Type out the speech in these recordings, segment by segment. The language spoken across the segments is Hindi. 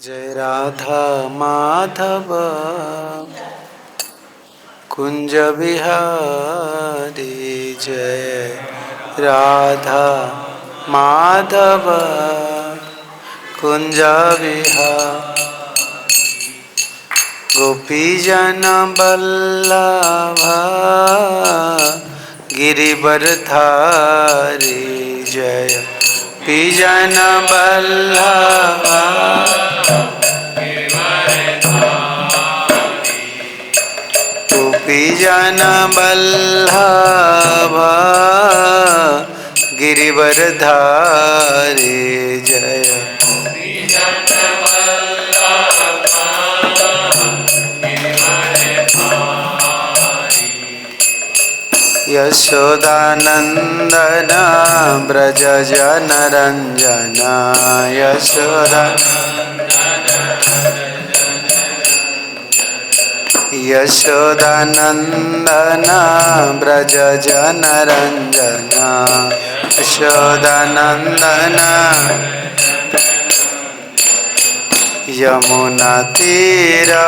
जय राधा माधव कुंज बिहारी। जय राधा माधव कुंज बिहारी। गोपीजन बल्लभ गिरिवरधारी। जय गोपीजन बल्लभ गोपीजन बल्लभ गिरिवरधारी। जय यशोदानंदन ब्रज जनरंजन। यशोदानंदन ब्रज जनरंजन। यशोदानंदन यमुना तीरा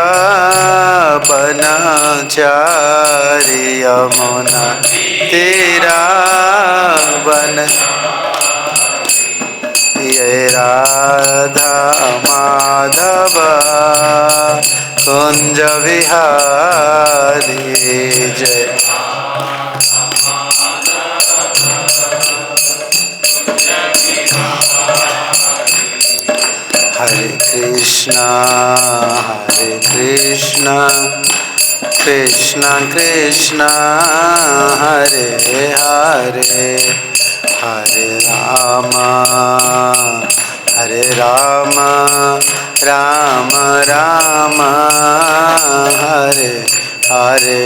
बनचारी। यमुना तीरा बन ये राधा माधव कुंज विहारी। जय हरे कृष्णा कृष्ण कृष्ण हरे हरे, हरे राम राम राम हरे हरे,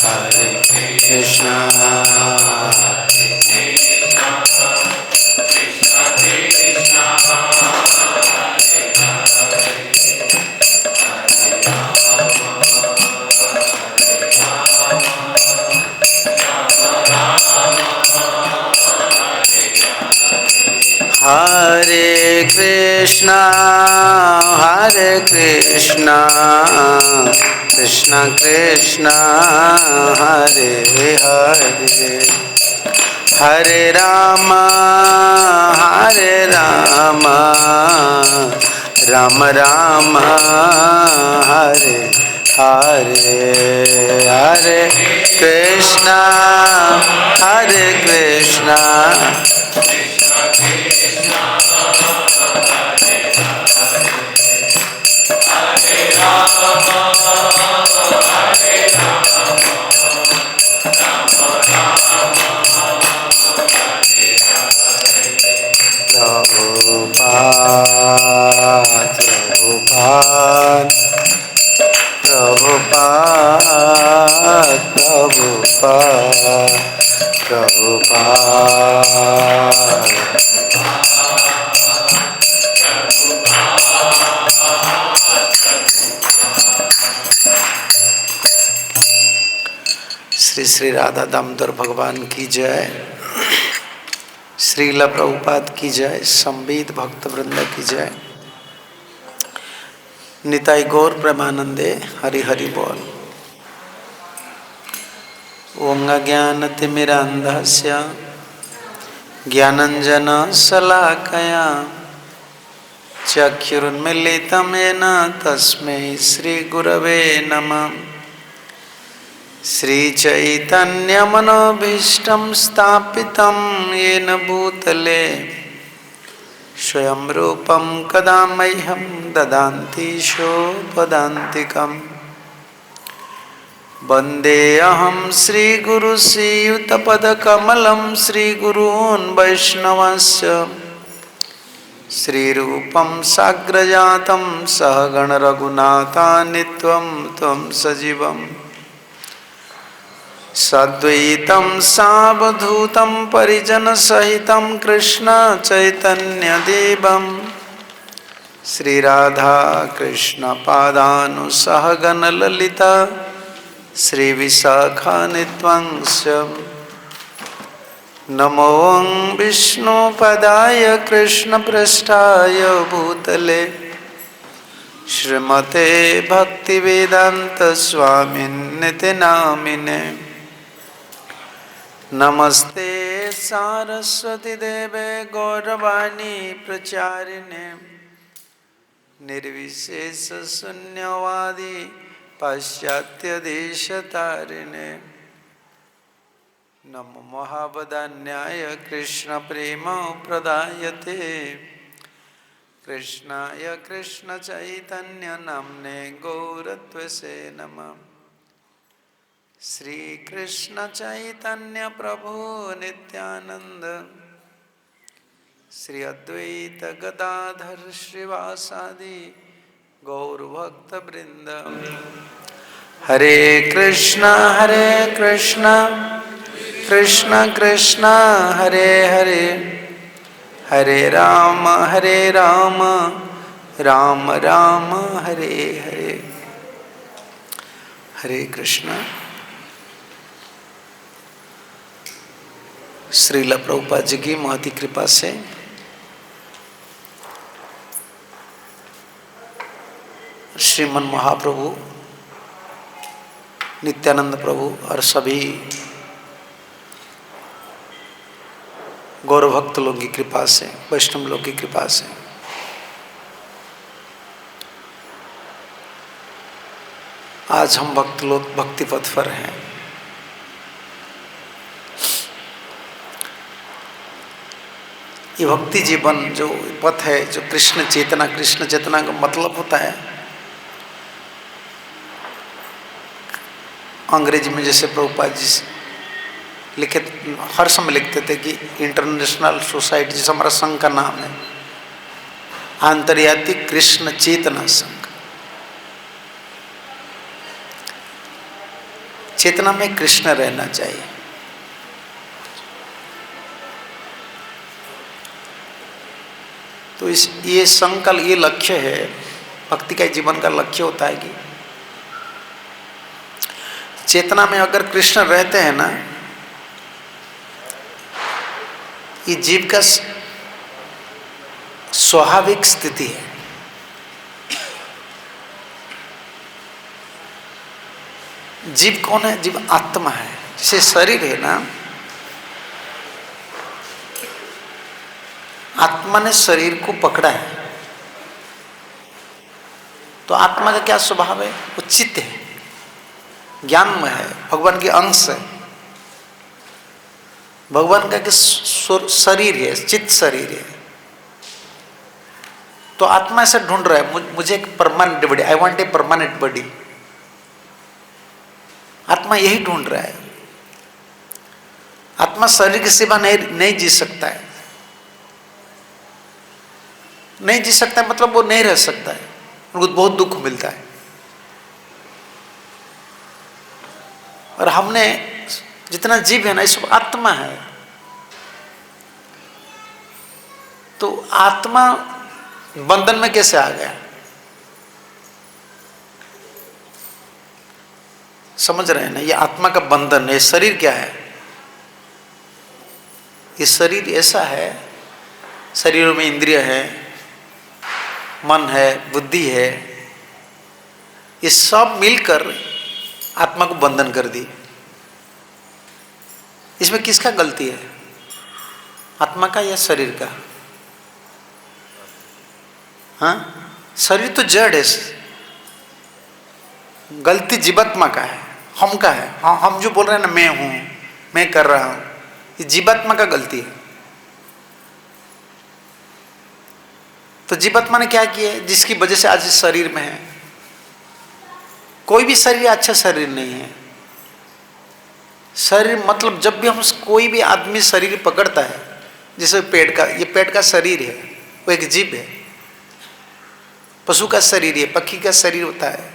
हरे कृष्ण हरे कृष्णा कृष्ण कृष्ण हरे हरे, हरे राम राम राम हरे हरे, हरे कृष्णा प्रभुपाद श्री श्री राधा दामोदर भगवान की जय, श्रील प्रभुपाद की जय, संवेद भक्त वृंद की जय, निताई गौर प्रेमानंदे हरि हरि बोल। ओम ज्ञानतिमिरान्धस्य ज्ञानंजन शलाकया चक्षुरुन्मीलितं येन तस्मै श्री गुरवे नमः। श्रीचैतन्यमनोभीष्टं स्थापितं येन भूतले स्वयं रूपं कदा मह्यं ददान्ति सोपदान्तिकम्। वन्देऽहं श्रीगुरुश्रीयुतपदकमलं श्रीगुरून् वैष्णवस्य श्रीरूपं साग्रजातं सहगण रघुनाथान्वितं त्वं सजीवम् सद्वैतं सावधूतं परिजनसहितं कृष्ण चैतन्यदेवं श्रीराधा कृष्ण पादानुसहगण ललिता श्रीविशाखान्वितंस्य। नमो विष्णुपदाय कृष्णपृष्ठाय भूतले श्रीमते भक्तिवेदांत स्वामिन्निति नामिने। नमस्ते सारस्वती देवे गौरवाणी प्रचारिणे। निर्विशेष शून्यवादी पाश्चात्य देशतारिणे। नमो महावदान्याय कृष्ण प्रेम प्रदायते। कृष्णाय कृष्ण चैतन्य नाम्ने गौरत्वसे नमः। श्री कृष्ण चैतन्य प्रभु नित्यानंद श्री अद्वैत गदाधर श्रीवासादि गौरभक्त वृंद। हरे कृष्ण कृष्ण कृष्ण हरे हरे, हरे राम राम राम हरे हरे। हरे कृष्ण। श्रील प्रभुपाद जी की महती कृपा से श्रीमन महाप्रभु नित्यानंद प्रभु और सभी गौरव भक्त लोगों की कृपा से, वैष्णव लोगों की कृपा से आज हम भक्त लोग भक्ति पथ पर हैं। ये भक्ति जीवन जो पथ है, जो कृष्ण चेतना का मतलब होता है, अंग्रेजी में जैसे प्रभुपाद जी लिखे हर समय लिखते थे कि इंटरनेशनल सोसाइटी, जिस हमारा संघ का नाम है आंतर्यातिक कृष्ण चेतना संघ। चेतना में कृष्ण रहना चाहिए। तो ये संघ का ये लक्ष्य है, भक्ति का जीवन का लक्ष्य होता है कि चेतना में अगर कृष्ण रहते हैं ना, ये जीव का स्वाभाविक स्थिति है। जीव कौन है? जीव आत्मा है। जैसे शरीर है ना, आत्मा ने शरीर को पकड़ा है, तो आत्मा का क्या स्वभाव है? वो चित्त है, ज्ञान में है, भगवान के अंश है। भगवान का शरीर है, चित्त शरीर है। तो आत्मा ऐसे ढूंढ रहा है मुझे एक permanent body, I want a permanent body. आत्मा यही ढूंढ रहा है। आत्मा शरीर की सेवा नहीं जी सकता है, नहीं जी सकता है मतलब वो नहीं रह सकता है, उनको बहुत दुख मिलता है। और हमने जितना जीव है ना, इस आत्मा है। तो आत्मा बंधन में कैसे आ गया? समझ रहे हैं ना? ये आत्मा का बंधन है। शरीर क्या है? ये शरीर ऐसा है, शरीरों में इंद्रिय है, मन है, बुद्धि है, ये सब मिलकर आत्मा को बंधन कर दी। इसमें किसका गलती है? आत्मा का या शरीर का? हाँ, शरीर तो जड़ है, गलती जीवात्मा का है, हम का है। हाँ, हम जो बोल रहे हैं ना, मैं हूं, मैं कर रहा हूं, ये जीवात्मा का गलती है। तो जीवात्मा ने क्या किया है जिसकी वजह से आज इस शरीर में है? कोई भी शरीर अच्छा शरीर नहीं है। शरीर मतलब जब भी हम कोई भी आदमी शरीर पकड़ता है, जैसे पेट का, ये पेट का शरीर है, वो एक जीव है। पशु का शरीर है, पक्षी का शरीर होता है।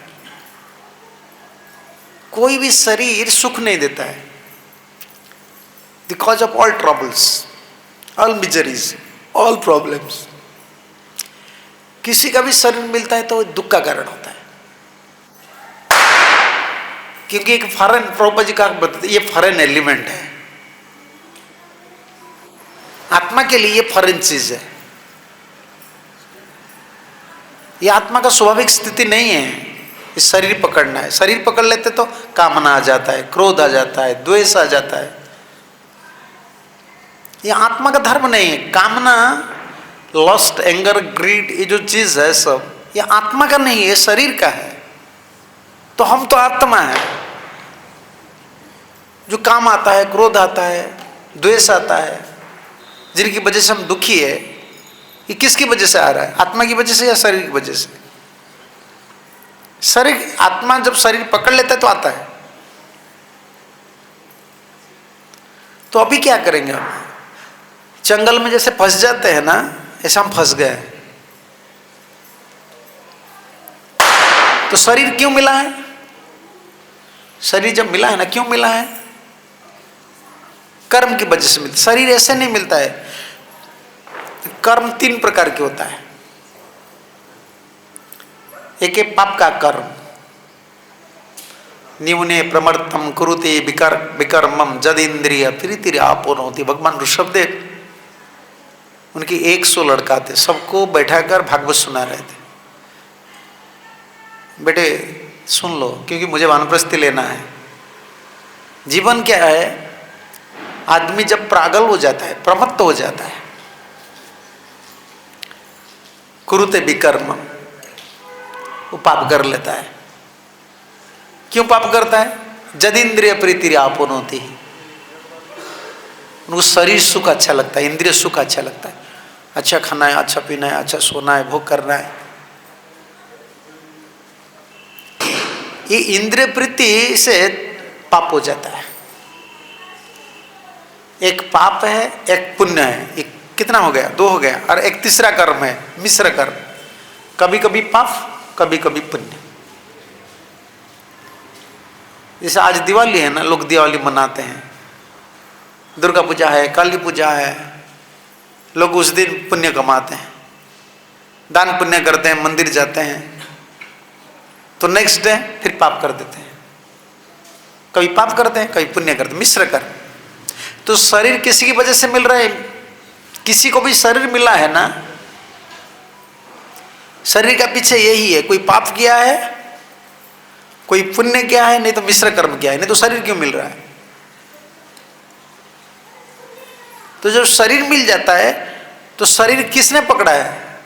कोई भी शरीर सुख नहीं देता है। The cause of all troubles, all miseries, all problems. किसी का भी शरीर मिलता है तो दुख का कारण होता है, क्योंकि एक फॉरेन, प्रभुपाद जी का बताते, ये फॉरेन एलिमेंट है। आत्मा के लिए ये फॉरेन चीज है। ये आत्मा का स्वाभाविक स्थिति नहीं है। इस शरीर पकड़ना है, शरीर पकड़ लेते तो कामना आ जाता है, क्रोध आ जाता है, द्वेष आ जाता है। ये आत्मा का धर्म नहीं है। कामना, लस्ट, एंगर, ग्रीड, ये जो चीज है सब, ये आत्मा का नहीं है, ये शरीर का है। तो हम तो आत्मा है। जो काम आता है, क्रोध आता है, द्वेष आता है, जिनकी वजह से हम दुखी है, ये किसकी वजह से आ रहा है? आत्मा की वजह से या शरीर की वजह से? शरीर, आत्मा जब शरीर पकड़ लेता है तो आता है। तो अभी क्या करेंगे हम? जंगल में जैसे फंस जाते हैं ना, ऐसा हम फंस गए। तो शरीर क्यों मिला है? शरीर जब मिला है ना, क्यों मिला है? कर्म की वजह से मिलता। शरीर ऐसे नहीं मिलता है। कर्म 3 प्रकार के होता है। एक है पाप का कर्म, न्यूने प्रमर्थम कुरुते विकर्मम जद इंद्रिय प्रीति आपोन होती। भगवान ऋषभदेव, उनके 100 लड़का थे, सबको बैठाकर भागवत सुना रहे थे। बेटे सुन लो, क्योंकि मुझे वानप्रस्थी लेना है। जीवन क्या है? आदमी जब प्रागल हो जाता है, प्रमत्त हो जाता है, कुरुते विकर्म, वो पाप कर लेता है। क्यों पाप करता है? जद इंद्रिय प्रीति आपोन होती है। उनको शरीर सुख अच्छा लगता है, इंद्रिय सुख अच्छा लगता है। अच्छा खाना है, अच्छा पीना है, अच्छा सोना है, भोग करना है। ये इंद्रिय प्रीति से पाप हो जाता है। एक पाप है, एक पुण्य है। एक कितना हो गया? 2 हो गया। और एक तीसरा कर्म है, मिश्र कर्म। कभी कभी पाप, कभी कभी पुण्य। जैसे आज दिवाली है ना, लोग दिवाली मनाते हैं, दुर्गा पूजा है, काली पूजा है, लोग उस दिन पुण्य कमाते हैं, दान पुण्य करते हैं, मंदिर जाते हैं। तो नेक्स्ट डे फिर पाप कर देते हैं। कभी पाप करते हैं, कभी पुण्य करते हैं, मिश्र कर। तो शरीर किसी की वजह से मिल रहा है। किसी को भी शरीर मिला है ना, शरीर का पीछे यही है, कोई पाप किया है, कोई पुण्य किया है, नहीं तो मिश्र कर्म किया है, नहीं तो शरीर क्यों मिल रहा है? तो जब शरीर मिल जाता है तो शरीर किसने पकड़ा है?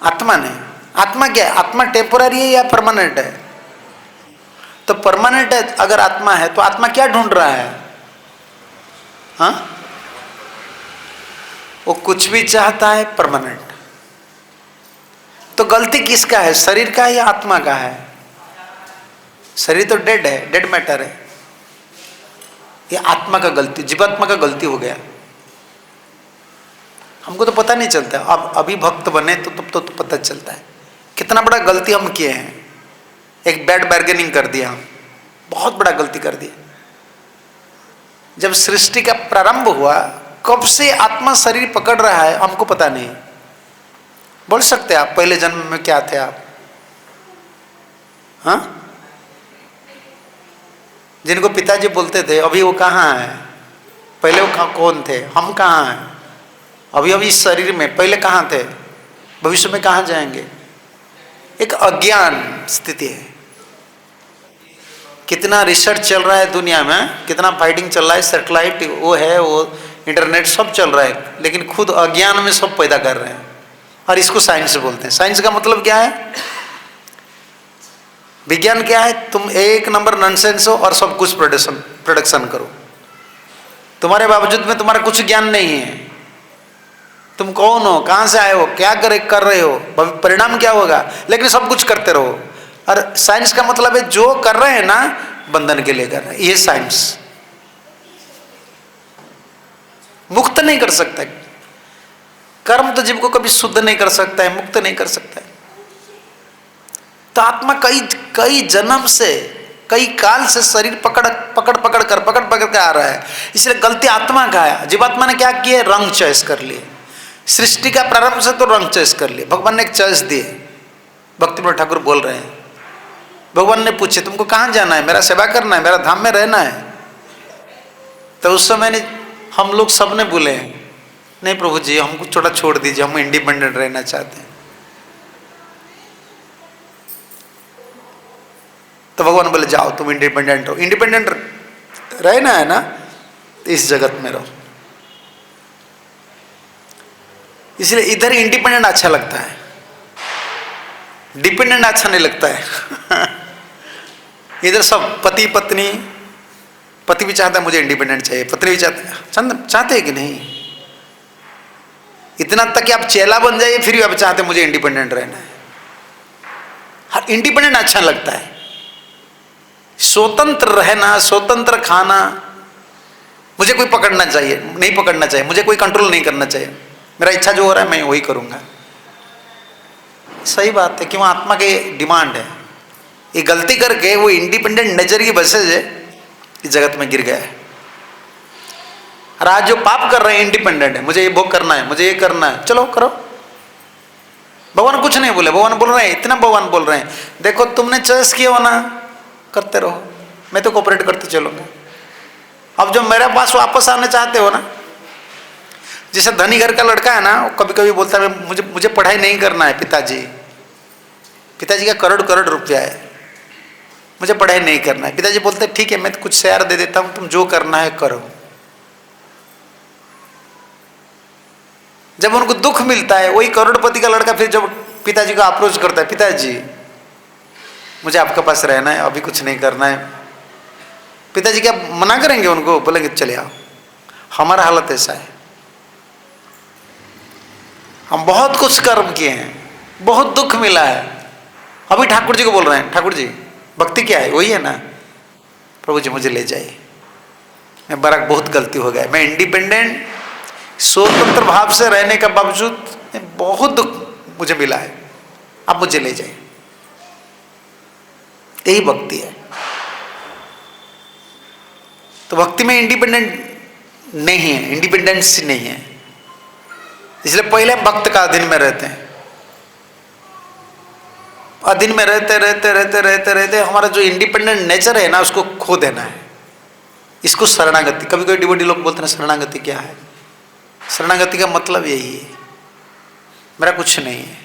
आत्मा ने। आत्मा क्या है? आत्मा टेम्पोररी है या परमानेंट है? तो परमानेंट है अगर आत्मा है, तो आत्मा क्या ढूंढ रहा है? हाँ, वो कुछ भी चाहता है परमानेंट। तो गलती किसका है? शरीर का है या आत्मा का है? शरीर तो डेड है, डेड मैटर है। ये आत्मा का गलती, जीवात्मा का गलती हो गया। हमको तो पता नहीं चलता। अब अभी भक्त बने तो तब तो पता चलता है कितना बड़ा गलती हम किए हैं। एक बैड बार्गेनिंग कर दिया, हम बहुत बड़ा गलती कर दिया। जब सृष्टि का प्रारंभ हुआ, कब से आत्मा शरीर पकड़ रहा है हमको पता नहीं। बोल सकते आप पहले जन्म में क्या थे आप? हाँ, जिनको पिताजी बोलते थे अभी वो कहाँ है? पहले वो कौन थे? हम कहाँ हैं अभी इस शरीर में? पहले कहाँ थे? भविष्य में कहाँ जाएंगे? एक अज्ञान स्थिति है। कितना रिसर्च चल रहा है दुनिया में, कितना फाइटिंग चल रहा है, सैटेलाइट वो है, वो इंटरनेट सब चल रहा है, लेकिन खुद अज्ञान में सब पैदा कर रहे हैं और इसको साइंस बोलते हैं। साइंस का मतलब क्या है? विज्ञान क्या है? तुम 1 नंबर नॉनसेंस हो और सब कुछ प्रोडक्शन करो। तुम्हारे बावजूद में तुम्हारा कुछ ज्ञान नहीं है। तुम कौन हो, कहाँ से आए हो, क्या कर रहे हो, परिणाम क्या होगा, लेकिन सब कुछ करते रहो। और साइंस का मतलब है जो कर रहे हैं ना, बंधन के लिए कर रहे हैं। ये साइंस मुक्त नहीं कर सकता। कर्म तो जीव को कभी शुद्ध नहीं कर सकता है, मुक्त नहीं कर सकता है। तो आत्मा कई जन्म से, कई काल से शरीर पकड़ कर आ रहा है। इसलिए गलती आत्मा का है। जीवात्मा ने क्या किया? रंग चॉइस कर लिए। सृष्टि का प्रारंभ से तो रंग चॉइस कर लिए। भगवान ने एक चॉइस दिए। भक्तिविनोद ठाकुर बोल रहे हैं, भगवान ने पूछे तुमको कहाँ जाना है? मेरा सेवा करना है, मेरा धाम में रहना है। तो उस समय हम लोग सब ने बोले नहीं प्रभु जी, हमको थोड़ा छोड़ दीजिए, हम इंडिपेंडेंट रहना चाहते हैं। तो भगवान बोले जाओ तुम इंडिपेंडेंट हो, इंडिपेंडेंट रहना है ना, इस जगत में रहो। इसलिए इधर इंडिपेंडेंट अच्छा लगता है, डिपेंडेंट अच्छा नहीं लगता है। इधर सब पति पत्नी, पति भी चाहता है मुझे इंडिपेंडेंट चाहिए, पत्नी भी चाहते हैं कि नहीं? इतना तक कि आप चेला बन जाइए फिर भी आप चाहते हैं मुझे इंडिपेंडेंट रहना है। हाँ, इंडिपेंडेंट अच्छा लगता है, स्वतंत्र रहना, स्वतंत्र खाना। मुझे कोई पकड़ना चाहिए नहीं पकड़ना चाहिए, मुझे कोई कंट्रोल नहीं करना चाहिए, मेरा इच्छा जो हो रहा है मैं वही करूंगा। सही बात है, क्यों? आत्मा की डिमांड है। ये गलती करके वो इंडिपेंडेंट नेचर की वजह से इस जगत में गिर गया है। और आज जो पाप कर रहे हैं इंडिपेंडेंट है, मुझे ये भोग करना है, मुझे ये करना है, चलो करो। भगवान कुछ नहीं बोले, भगवान बोल रहे हैं, इतना भगवान बोल रहे हैं, देखो तुमने चॉइस किया हो ना, करते रहो, मैं तो कोऑपरेट करते चलूंगा। अब जो मेरे पास वापस आना चाहते हो ना, जैसे धनी घर का लड़का है ना, वो कभी कभी बोलता है मुझे पढ़ाई नहीं करना है पिताजी, पिताजी का करोड़ करोड़ रुपया है, मुझे पढ़ाई नहीं करना है। पिताजी बोलते ठीक है मैं तो कुछ शेयर दे देता हूँ, तुम जो करना है करो। जब उनको दुख मिलता है, वही करोड़पति का लड़का फिर जब पिताजी को अप्रोच करता है, पिताजी मुझे आपके पास रहना है, अभी कुछ नहीं करना है, पिताजी क्या मना करेंगे उनको? बोलेंगे चले आओ। हमारा हालत ऐसा है, हम बहुत कुछ कर्म किए हैं, बहुत दुख मिला है, अभी ठाकुर जी को बोल रहे हैं, ठाकुर जी भक्ति क्या है? वही है ना, प्रभु जी मुझे ले जाइए, मैं बड़ा बहुत गलती हो गया, मैं इंडिपेंडेंट स्वतंत्र भाव से रहने के बावजूद बहुत दुख मुझे मिला है, अब मुझे ले जाइए। यही भक्ति है। तो भक्ति में इंडिपेंडेंट नहीं है, इंडिपेंडेंस नहीं है, इसलिए पहले भक्त का अधीन में रहते हैं। अधीन में रहते रहते रहते रहते रहते हमारा जो इंडिपेंडेंट नेचर है ना, उसको खो देना है। इसको शरणागति, कभी कभी डिवोटी लोग बोलते हैं शरणागति क्या है? शरणागति का मतलब यही है, मेरा कुछ नहीं है।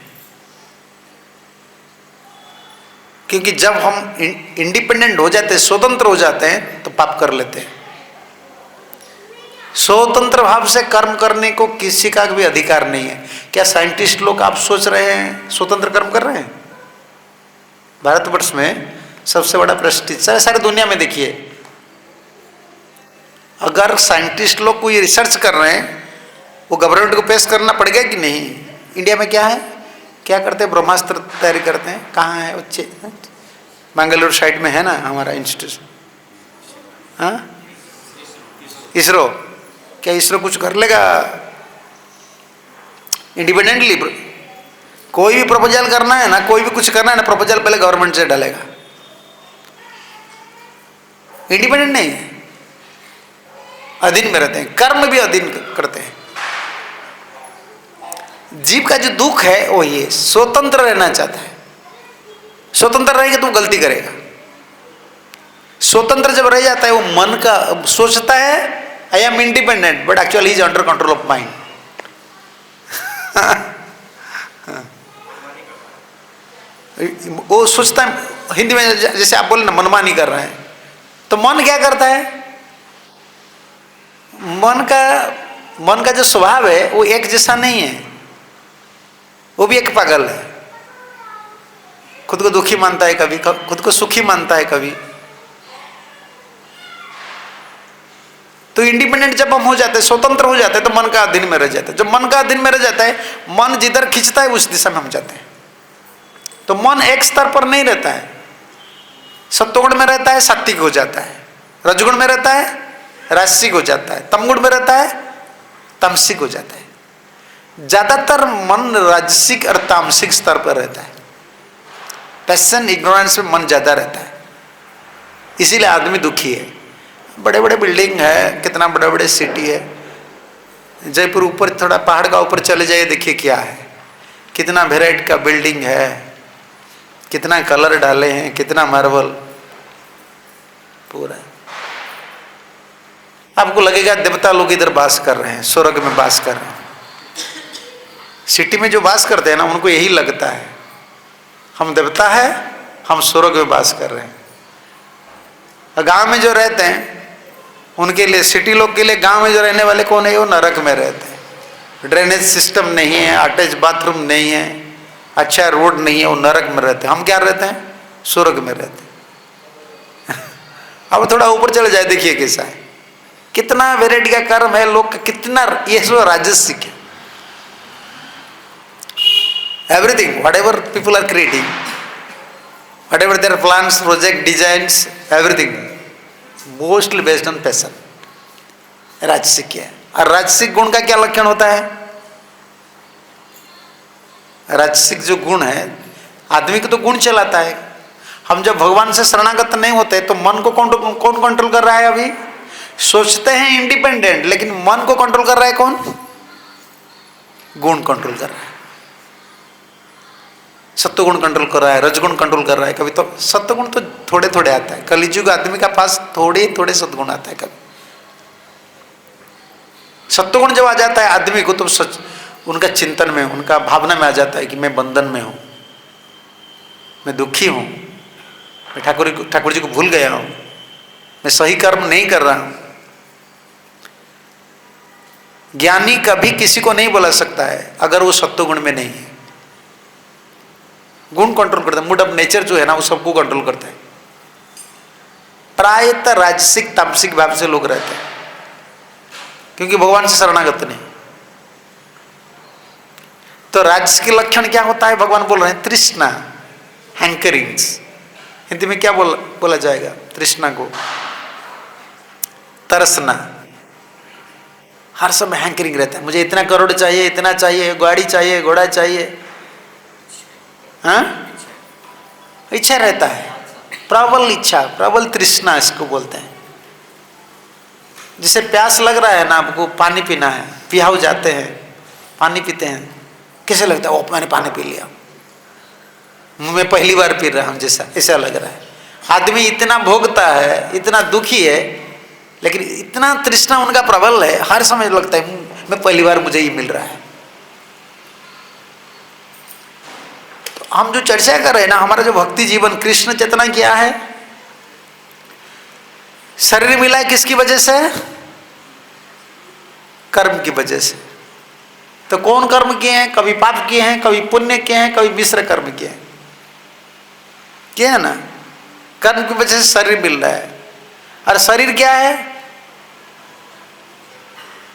क्योंकि जब हम इंडिपेंडेंट हो जाते हैं, स्वतंत्र हो जाते हैं, तो पाप कर लेते हैं। स्वतंत्र भाव से कर्म करने को किसी का भी अधिकार नहीं है। क्या साइंटिस्ट लोग आप सोच रहे हैं स्वतंत्र कर्म कर रहे हैं? भारतवर्ष में सबसे बड़ा भ्रष्टाचार सारी दुनिया में देखिए। अगर साइंटिस्ट लोग कोई रिसर्च कर रहे हैं, वो गवर्नमेंट को पेश करना पड़ेगा कि नहीं? इंडिया में क्या है, क्या करते हैं? ब्रह्मास्त्र तैयारी करते हैं। कहाँ है बच्चे? मंगलूर साइड में है ना हमारा इंस्टीट्यूट, हाँ इसरो। क्या इसरो कुछ कर लेगा इंडिपेंडेंटली? कोई भी प्रपोजल करना है ना, कोई भी कुछ करना है ना, प्रपोजल पहले गवर्नमेंट से डालेगा, इंडिपेंडेंट नहीं है, अधीन में रहते हैं, कर्म भी अधीन करते हैं। जीव का जो दुख है वो ये स्वतंत्र रहना चाहता है। स्वतंत्र रहेगा तो वो गलती करेगा। स्वतंत्र जब रह जाता है, वो मन का सोचता है I am independent, but actually is under control of mind. वो सोचता है, हिंदी में जैसे आप बोले ना मनमानी कर रहे हैं, तो मन क्या करता है? मन का जो स्वभाव है वो एक जैसा नहीं है, वो भी एक पागल है। खुद को दुखी मानता है कभी, खुद को सुखी मानता है कभी। तो इंडिपेंडेंट जब हम हो जाते हैं, स्वतंत्र हो जाते हैं, तो मन का अधीन में रह जाता है। जब मन का अधीन में रह जाता है, मन जिधर खींचता है उस दिशा में हम जाते हैं। तो मन एक स्तर पर नहीं रहता है, सत्वगुण में रहता है सात्विक हो जाता है, रजगुण में रहता है राजसिक हो जाता है, तमगुण में रहता है तामसिक हो जाता है। ज्यादातर मन राजसिक और तामसिक स्तर पर रहता है। पैशन इग्नोरेंस में मन ज्यादा रहता है, इसीलिए आदमी दुखी है। बड़े बड़े बिल्डिंग है, कितना बड़े बड़े सिटी है। जयपुर ऊपर थोड़ा पहाड़ का ऊपर चले जाइए, देखिए क्या है, कितना वेराइटी का बिल्डिंग है, कितना कलर डाले हैं, कितना मार्बल पूरा। आपको लगेगा देवता लोग इधर वास कर रहे हैं, स्वर्ग में वास कर रहे हैं। सिटी में जो वास करते हैं ना, उनको यही लगता है हम देवता है, हम स्वर्ग में वास कर रहे हैं। और गांव में जो रहते हैं उनके लिए, सिटी लोग के लिए, गांव में जो रहने वाले कौन है, वो नरक में रहते हैं। ड्रेनेज सिस्टम नहीं है, अटैच बाथरूम नहीं है, अच्छा रोड नहीं है, वो नरक में रहते हैं। हम क्या रहते हैं, स्वर्ग में रहते हैं। अब थोड़ा ऊपर चले जाए, देखिए कैसा है, कितना वेराइटी का कर्म है लोग का, कितना ये सब राजसिक है। Everything whatever people are creating, whatever their plans, project, designs, everything mostly based on passion, राजसिक है। और राजसिक गुण का क्या लक्षण होता है, राजसिक जो गुण है आदमी को तो गुण चलाता है। हम जब भगवान से शरणागत नहीं होते तो मन को कौन कंट्रोल कर रहा है, अभी सोचते हैं इंडिपेंडेंट, लेकिन मन को कंट्रोल कर रहा है कौन, गुण कंट्रोल कर रहा है। सत्वगुण कंट्रोल कर रहा है, रजगुण कंट्रोल कर रहा है। कभी तो सत्वगुण तो थोड़े थोड़े आता है, कलिजुग आदमी का पास थोड़े थोड़े सत्वगुण आता है। कभी सत्वगुण जब आ जाता है आदमी को, तो सच उनका चिंतन में, उनका भावना में आ जाता है कि मैं बंधन में हूँ, मैं दुखी हूँ, मैं ठाकुर जी को भूल गया हूँ, मैं सही कर्म नहीं कर रहा हूँ। ज्ञानी कभी किसी को नहीं बुला सकता है अगर वो सत्वगुण में नहीं है। गुण कंट्रोल करता है, मूड ऑफ नेचर जो है ना वो सबको कंट्रोल करता है। प्रायतः राजसिक तामसिक भाव से लोग रहते हैं, क्योंकि भगवान से शरणागत नहीं। तो राजस के लक्षण क्या होता है, भगवान बोल रहे हैं तृष्णा, हैंकरिंग्स। हिंदी में क्या बोला जाएगा, तृष्णा को, तरसना। हर समय हैंकरिंग रहता है, मुझे इतना करोड़ चाहिए, इतना चाहिए, गाड़ी चाहिए, घोड़ा चाहिए, हाँ, इच्छा रहता है, प्रबल इच्छा, प्रबल तृष्णा इसको बोलते हैं। जिसे प्यास लग रहा है ना, आपको पानी पीना है, पियाऊ जाते हैं, पानी पीते हैं, कैसे लगता है, वो मैंने पानी पी लिया, मैं पहली बार पी रहा हूँ जैसा, ऐसा लग रहा है। आदमी इतना भोगता है, इतना दुखी है, लेकिन इतना तृष्णा उनका प्रबल है, हर समय लगता है मैं पहली बार, मुझे ये मिल रहा है। तो हम जो चर्चा कर रहे हैं ना, हमारा जो भक्ति जीवन, कृष्ण चेतना क्या है, शरीर मिला है किसकी वजह से, कर्म की वजह से। तो कौन कर्म किए हैं, कभी पाप किए हैं, कभी पुण्य किए हैं, कभी मिश्र कर्म किए हैं, क्या है ना। कर्म की वजह से शरीर मिल रहा है। और शरीर क्या है,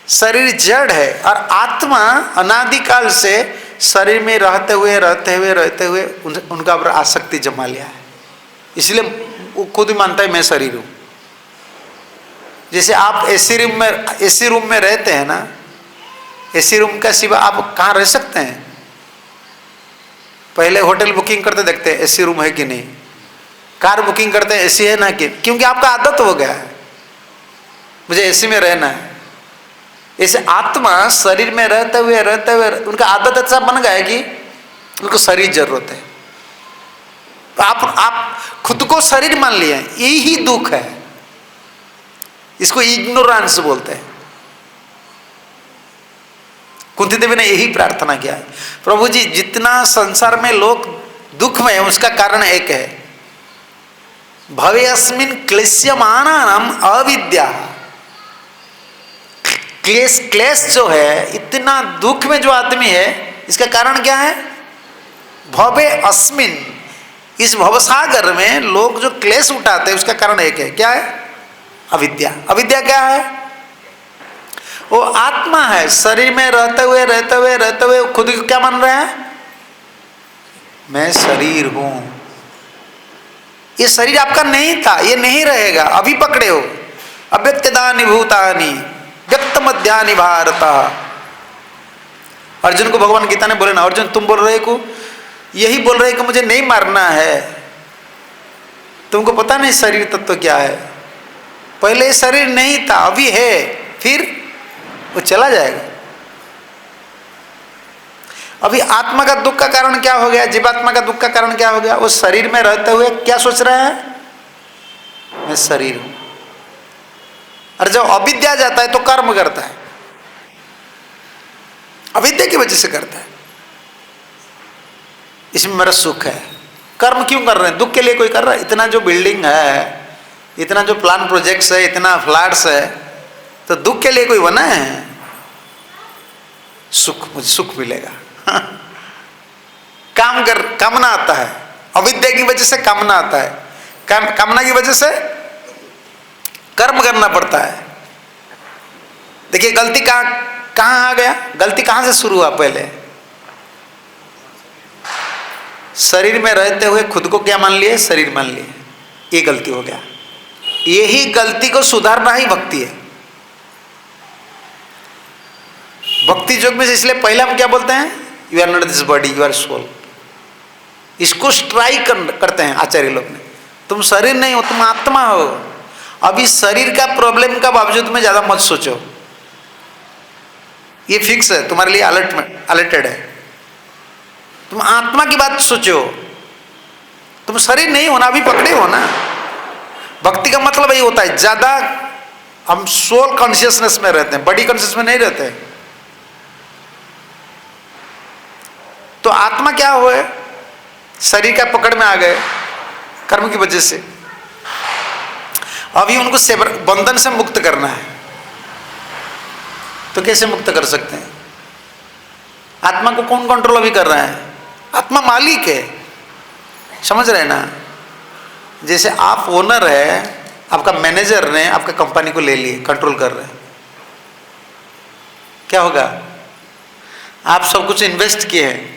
शरीर जड़ है, और आत्मा अनादिकाल से शरीर में रहते हुए उनका पर आसक्ति जमा लिया है। इसलिए वो खुद ही मानता है मैं शरीर हूँ। जैसे आप एसी रूम में रहते हैं ना, एसी रूम का सिवा आप कहाँ रह सकते हैं। पहले होटल बुकिंग करते देखते हैं एसी रूम है कि नहीं, कार बुकिंग करते हैं एसी है ना कि, क्योंकि आपका आदत हो गया है मुझे एसी में रहना है। ऐसे आत्मा शरीर में रहते हुए उनका आदत ऐसा बन गया है कि उनको शरीर जरूरत है। तो आप खुद को शरीर मान लिए, यही दुख है, इसको इग्नोरेंस बोलते हैं। कुंती देवी ने यही प्रार्थना किया है, प्रभु जी जितना संसार में लोग दुख में है उसका कारण एक है, भवेस्मिन् क्लेश्यमानानाम अविद्या। क्लेश जो है, इतना दुख में जो आदमी है, इसका कारण क्या है, भवे अस्मिन, इस भवसागर में लोग जो क्लेश उठाते हैं उसका कारण एक है, क्या है, अविद्या। अविद्या क्या है, वो आत्मा है, शरीर में रहते हुए खुद को क्या मान रहे हैं, मैं शरीर हूं। ये शरीर आपका नहीं था, ये नहीं रहेगा, अभी पकड़े हो। अव्यक्तदानि भूतानि व्यक्त मध्यानि भारत। अर्जुन को भगवान गीता ने बोले ना, अर्जुन तुम बोल रहे को, यही बोल रहे कि मुझे नहीं मारना है, तुमको पता नहीं शरीर तत्व क्या है। पहले शरीर नहीं था, अभी है, फिर वो चला जाएगा। अभी आत्मा का दुख का कारण क्या हो गया, जीवात्मा का दुख का कारण क्या हो गया, वो शरीर में रहते हुए क्या सोच रहा है, मैं शरीर हूं। और जब अविद्या जाता है तो कर्म करता है, अविद्या की वजह से करता है, इसमें मेरा सुख है। कर्म क्यों कर रहे हैं, दुख के लिए कोई कर रहा है। इतना जो बिल्डिंग है, इतना जो प्लान प्रोजेक्ट्स है, इतना फ्लैट्स है, तो दुख के लिए कोई बना है? सुख, मुझे सुख मिलेगा। कामना आता है, अविद्या की वजह से कामना आता है, कामना की वजह से कर्म करना पड़ता है। देखिए गलती कहाँ आ गया, गलती कहाँ से शुरू हुआ? पहले शरीर में रहते हुए खुद को क्या मान लिए? शरीर मान लिए, ये गलती हो गया। यही गलती को सुधारना ही भक्ति है। भक्ति योग में इसलिए पहले हम क्या बोलते हैं? You are not this body, you are soul. इसको स्ट्राइक करते हैं आचार्य लोग ने, तुम शरीर नहीं हो, तुम आत्मा हो। अभी शरीर का प्रॉब्लम का बावजूद में ज्यादा मत सोचो, ये फिक्स है तुम्हारे लिए, अलर्टेड है। तुम आत्मा की बात सोचो, तुम शरीर नहीं हो ना, अभी पकड़े हो ना। भक्ति का मतलब यही होता है, ज्यादा हम सोल कॉन्शियसनेस में रहते हैं, बॉडी कॉन्शियस में नहीं रहते। तो आत्मा क्या हुए? शरीर का पकड़ में आ गए कर्म की वजह से। अभी उनको बंधन से मुक्त करना है, तो कैसे मुक्त कर सकते हैं? आत्मा को कौन कंट्रोल अभी कर रहा है? आत्मा मालिक है, समझ रहे हैं ना? जैसे आप ओनर है, आपका मैनेजर ने आपका कंपनी को ले लिए, कंट्रोल कर रहे हैं, क्या होगा? आप सब कुछ इन्वेस्ट किए हैं,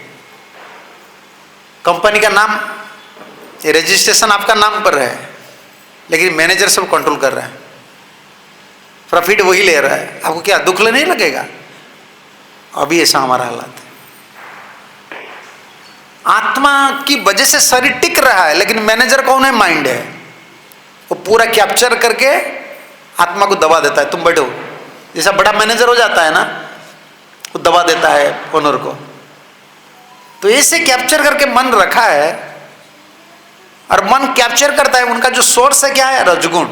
कंपनी का नाम, रजिस्ट्रेशन आपका नाम पर है, लेकिन मैनेजर सब कंट्रोल कर रहा है, प्रॉफिट वही ले रहा है। आपको क्या दुख नहीं लगेगा? अभी ऐसा हमारा हालात है। आत्मा की वजह से शरीर टिक रहा है, लेकिन मैनेजर कौन है? माइंड है। वो पूरा कैप्चर करके आत्मा को दबा देता है, तुम बैठो। जैसा बड़ा मैनेजर हो जाता है ना, वो दबा देता है ओनर को। तो ऐसे कैप्चर करके मन रखा है, और मन कैप्चर करता है। उनका जो सोर्स है क्या है? रजगुण।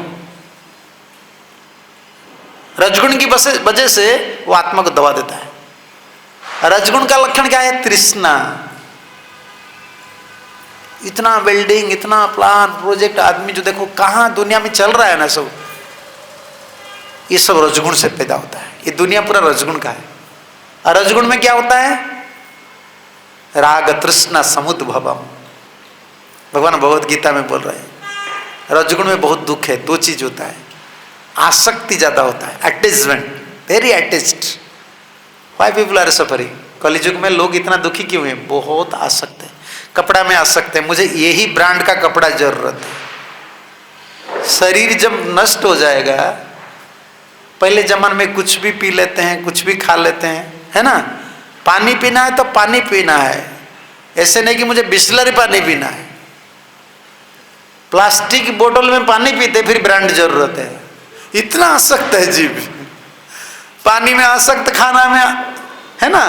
रजगुण की वजह से वो आत्मा को दबा देता है। रजगुण का लक्षण क्या है? तृष्णा। इतना बिल्डिंग, इतना प्लान प्रोजेक्ट, आदमी जो देखो कहाँ दुनिया में चल रहा है ना, सब ये सब रजगुण से पैदा होता है। ये दुनिया पूरा रजगुण का है। और रजगुण में क्या होता है? राग तृष्णा समुद्भवम। भगवान भगवद गीता में बोल रहे हैं रजगुण में बहुत दुख है। दो चीज होता है, आसक्ति ज्यादा होता है, attachment, very attached. Why people are suffering? Kaliyuga में लोग इतना दुखी क्यों हैं? बहुत आसक्त है, कपड़ा में आसक्त है, मुझे यही ब्रांड का कपड़ा जरूरत है। शरीर जब नष्ट हो जाएगा, पहले जमाने में कुछ भी पी लेते हैं, कुछ भी खा लेते हैं, है ना? पानी पीना है तो पानी पीना है, ऐसे नहीं कि मुझे बिस्लरी पानी पीना है। प्लास्टिक बोतल में पानी पीते, फिर ब्रांड जरूरत है। इतना आसक्त है जीव, पानी में आसक्त, खाना में, है ना?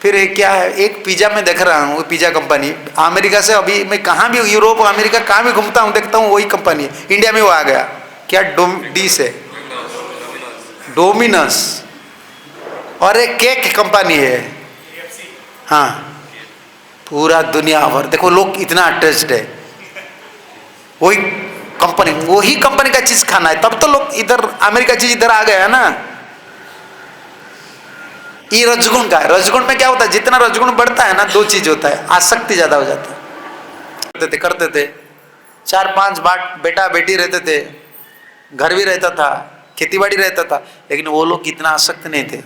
फिर एक क्या है, एक पिज्जा में देख रहा हूँ, पिज्जा कंपनी अमेरिका से, अभी मैं कहाँ भी यूरोप अमेरिका कहाँ भी घूमता हूँ, देखता हूँ वही कंपनी है। इंडिया में वो आ गया, क्या डी से डोमिनोस, और एक केक कंपनी है, हाँ, पूरा दुनिया भर देखो लोग इतना अटैच्ड है। वही कंपनी का चीज खाना है, तब तो लोग इधर अमेरिका चीज इधर आ गया है ना। ये रजगुण का है। रजगुण में क्या होता है? जितना रजगुण बढ़ता है ना, दो चीज होता है, आसक्ति ज्यादा हो जाती है। करते थे 4-5 बेटा बेटी रहते थे, घर भी रहता था, खेतीबाड़ी रहता था, लेकिन वो लोग इतना आसक्त नहीं थे,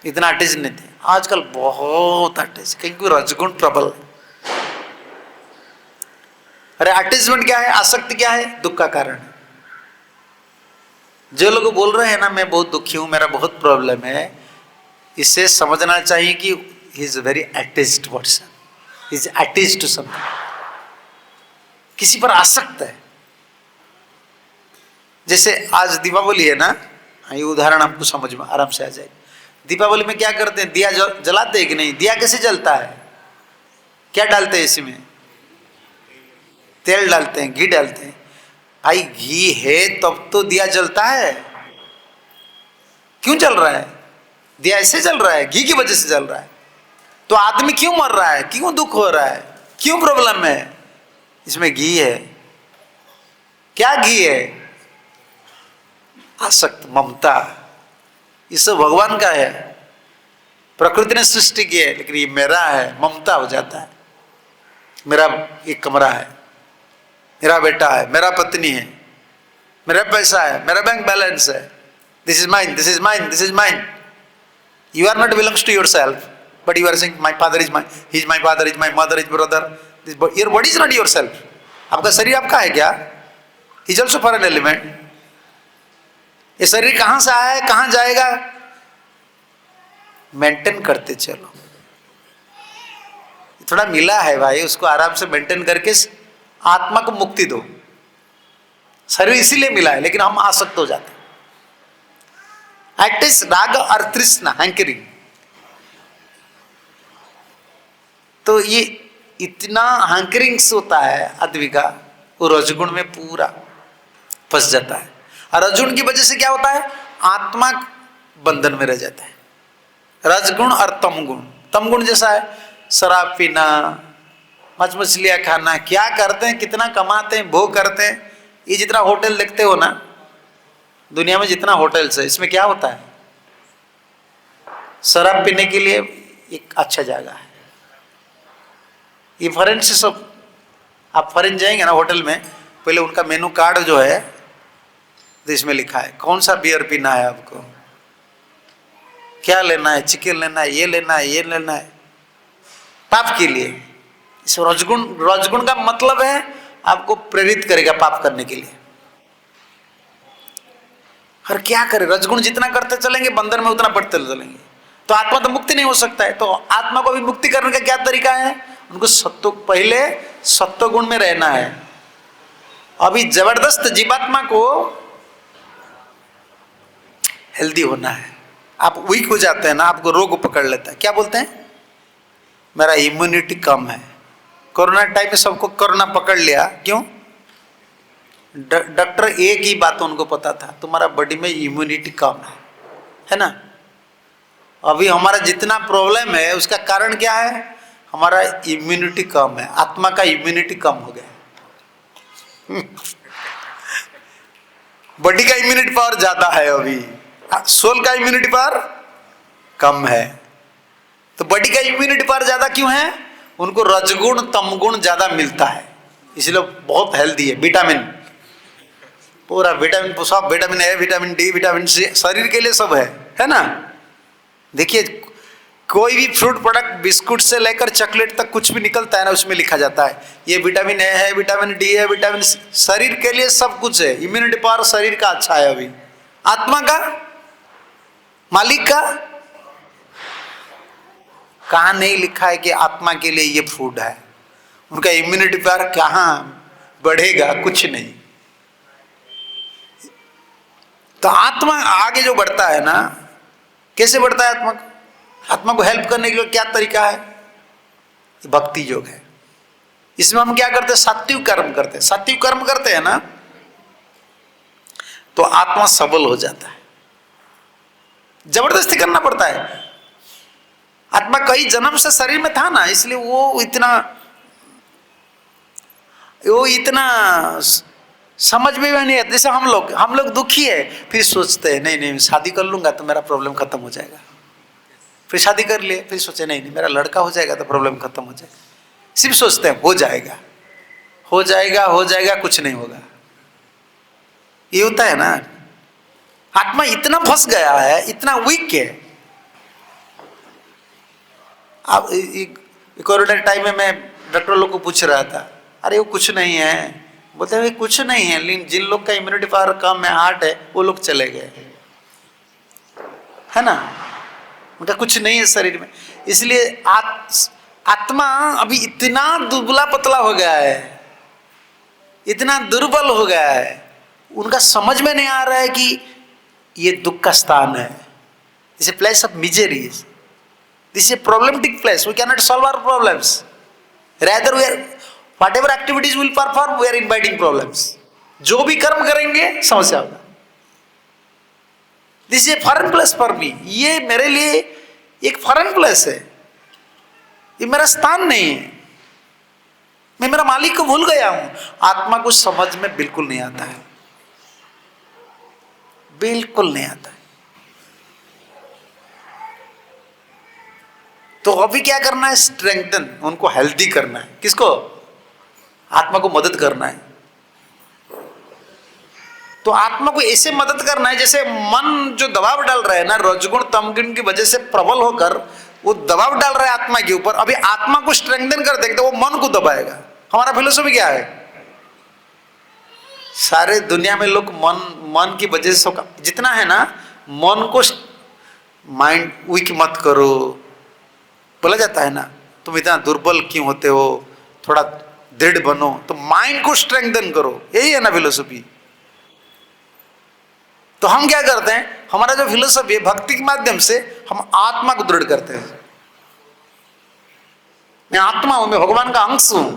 इतना अटैच नहीं थे। आजकल बहुत अटैच, क्योंकि रजगुण प्रबल है। अरे अटैचमेंट क्या है? आसक्ति क्या है? दुख का कारण है। जो लोग बोल रहे हैं ना मैं बहुत दुखी हूं, मेरा बहुत प्रॉब्लम है, इससे समझना चाहिए कि he is very attached person, he is attached to something, किसी पर आसक्त है। जैसे आज दीपावली है ना, ये उदाहरण आपको समझ में आराम से आ जाएगा। दीपावली में क्या करते हैं? दिया जलाते हैं कि नहीं? दिया कैसे जलता है? क्या डालते हैं इसमें? तेल डालते हैं, घी डालते हैं। भाई घी है तब तो दिया जलता है। क्यों जल रहा है? दिया ऐसे जल रहा है, घी की वजह से जल रहा है। तो आदमी क्यों मर रहा है? क्यों दुख हो रहा है? क्यों प्रॉब्लम है? इसमें घी है। क्या घी है? आसक्त, ममता। ये सब भगवान का है, प्रकृति ने सृष्टि की है, लेकिन ये मेरा है, ममता हो जाता है। मेरा एक कमरा है, मेरा बेटा है, मेरा पत्नी है, मेरा पैसा है, मेरा बैंक बैलेंस है, this is mine, this is mine, this is mine. You are not belongs to your self, but you are saying my father is my, he is my father, is my mother, is brother. Your body is not your self. आपका शरीर आपका है क्या? Is also for an element. ये शरीर कहां से आया है, कहां जाएगा? मेंटेन करते चलो। थोड़ा मिला है भाई, उसको आराम से मेंटेन करके आत्मा को मुक्ति दो। शरीर इसीलिए मिला है, लेकिन हम आसक्त हो जाते हैं। एक्टिस राग और तृष्णा, हैंकरिंग। तो ये इतना हैंकरिंग्स होता है आदमी का, वो रजगुण में पूरा फंस जाता है। और रजगुण की वजह से क्या होता है? आत्मा बंधन में रह जाता है। रजगुण और तमगुण। तमगुण जैसा है शराब पीना, मछ मछलियाँ खाना, क्या करते हैं, कितना कमाते हैं, भोग करते हैं। ये जितना होटल देखते हो ना दुनिया में, जितना होटल्स है, इसमें क्या होता है? शराब पीने के लिए एक अच्छा जगह है। ये फॉरेन से सब, आप फॉरेन जाएंगे ना होटल में, पहले उनका मेनू कार्ड जो है तो इसमें लिखा है कौन सा बियर पीना है आपको, क्या लेना है, चिकन लेना है, ये लेना है, ये लेना है, पाप के लिए। इस रजगुण, रजगुण का मतलब है आपको प्रेरित करेगा पाप करने के लिए। और क्या करें, रजगुण जितना करते चलेंगे बंधन में उतना बढ़ते चलेंगे, तो आत्मा तो मुक्ति नहीं हो सकता है। तो आत्मा को भी मुक्ति करने का क्या तरीका है? उनको सत्व, पहले सत्व गुण में रहना है। अभी जबरदस्त जीवात्मा को हेल्दी होना है। आप वीक हो जाते हैं ना, आपको रोग पकड़ लेता है। क्या बोलते हैं? मेरा इम्यूनिटी कम है। कोरोना टाइम में सबको कोरोना पकड़ लिया, क्यों? डॉक्टर एक ही बात उनको पता था, तुम्हारा बॉडी में इम्यूनिटी कम है ना। अभी हमारा जितना प्रॉब्लम है उसका कारण क्या है? हमारा इम्यूनिटी कम है। आत्मा का इम्यूनिटी कम हो गया। बॉडी का इम्यूनिटी पावर ज्यादा है, अभी सोल का इम्यूनिटी पावर कम है। तो बॉडी का इम्यूनिटी पावर ज्यादा क्यों है? उनको रजगुण तमगुण ज्यादा मिलता है, इसलिए बहुत हेल्दी है। विटामिन, पूरा विटामिन, सब vitamin A, vitamin D, vitamin C, शरीर के लिए सब है ना। देखिए कोई भी फ्रूट प्रोडक्ट, बिस्कुट से लेकर चॉकलेट तक कुछ भी निकलता है ना, उसमें लिखा जाता है ये विटामिन ए है, विटामिन डी है, विटामिन सी। शरीर के लिए सब कुछ है। इम्यूनिटी पावर शरीर का अच्छा है। अभी आत्मा का, मालिक का कहाँ नहीं लिखा है कि आत्मा के लिए ये फूड है। उनका इम्यूनिटी पावर कहाँ बढ़ेगा? कुछ नहीं। तो आत्मा आगे जो बढ़ता है ना, कैसे बढ़ता है आत्मा को? आत्मा को हेल्प करने के लिए क्या तरीका है? भक्ति योग है। इसमें हम क्या करते हैं? सात्विक कर्म करते हैं। सात्विक कर्म करते हैं ना, तो आत्मा सबल हो जाता है। जबरदस्ती करना पड़ता है। आत्मा कई जन्म से शरीर में था ना, इसलिए वो इतना समझ में नहीं आता। जैसे हम लोग दुखी है, फिर सोचते हैं नहीं शादी कर लूंगा तो मेरा प्रॉब्लम खत्म हो जाएगा। फिर शादी कर लिए, फिर सोचे नहीं मेरा लड़का हो जाएगा तो प्रॉब्लम खत्म हो जाएगा। सिर्फ सोचते हैं हो जाएगा, हो जाएगा, हो जाएगा, कुछ नहीं होगा। ये होता है ना। आत्मा इतना फंस गया है, इतना वीक है। अब कोरोना टाइम में मैं डॉक्टर लोग को पूछ रहा था, अरे वो कुछ नहीं है। बोलते हैं कुछ नहीं है, लेकिन जिन लोग का इम्यूनिटी पावर कम है, हार्ट है, वो लोग चले गए, है ना। उनका कुछ नहीं है शरीर में। इसलिए आत्मा अभी इतना दुबला पतला हो गया है, इतना दुर्बल हो गया है, उनका समझ में नहीं आ रहा है कि ये दुख का स्थान है। This is place of misery, this is problematic place. We can not solve our problems, rather we are whatever activities will perform, we are inviting problems. जो भी कर्म करेंगे समस्या होगा। This is a foreign place for me. ये मेरे लिए एक फॉरेन प्लेस है, ये मेरा स्थान नहीं है। मैं मेरा मालिक को भूल गया हूं। आत्मा को समझ में बिल्कुल नहीं आता है, बिल्कुल नहीं आता है। तो अभी क्या करना है? स्ट्रेंथन, उनको हेल्दी करना है। किसको? आत्मा को मदद करना है। तो आत्मा को ऐसे मदद करना है जैसे मन जो दबाव डाल रहा है ना, रजगुण तमगुण की वजह से प्रबल होकर वो दबाव डाल रहा है आत्मा के ऊपर। अभी आत्मा को स्ट्रेंथन कर देंगे तो वो मन को दबाएगा। हमारा फिलोसफी क्या है? सारे दुनिया में लोग मन की वजह से जितना है ना, मन को माइंड वीक मत करो, बोला जाता है ना, तुम इतना दुर्बल क्यों होते हो, थोड़ा दृढ़ बनो, तो माइंड को स्ट्रेंथन करो, यही है ना फिलोसफी। तो हम क्या करते हैं? हमारा जो फिलोसफी है, भक्ति के माध्यम से हम आत्मा को दृढ़ करते हैं। मैं आत्मा हूं, मैं भगवान का अंश हूं,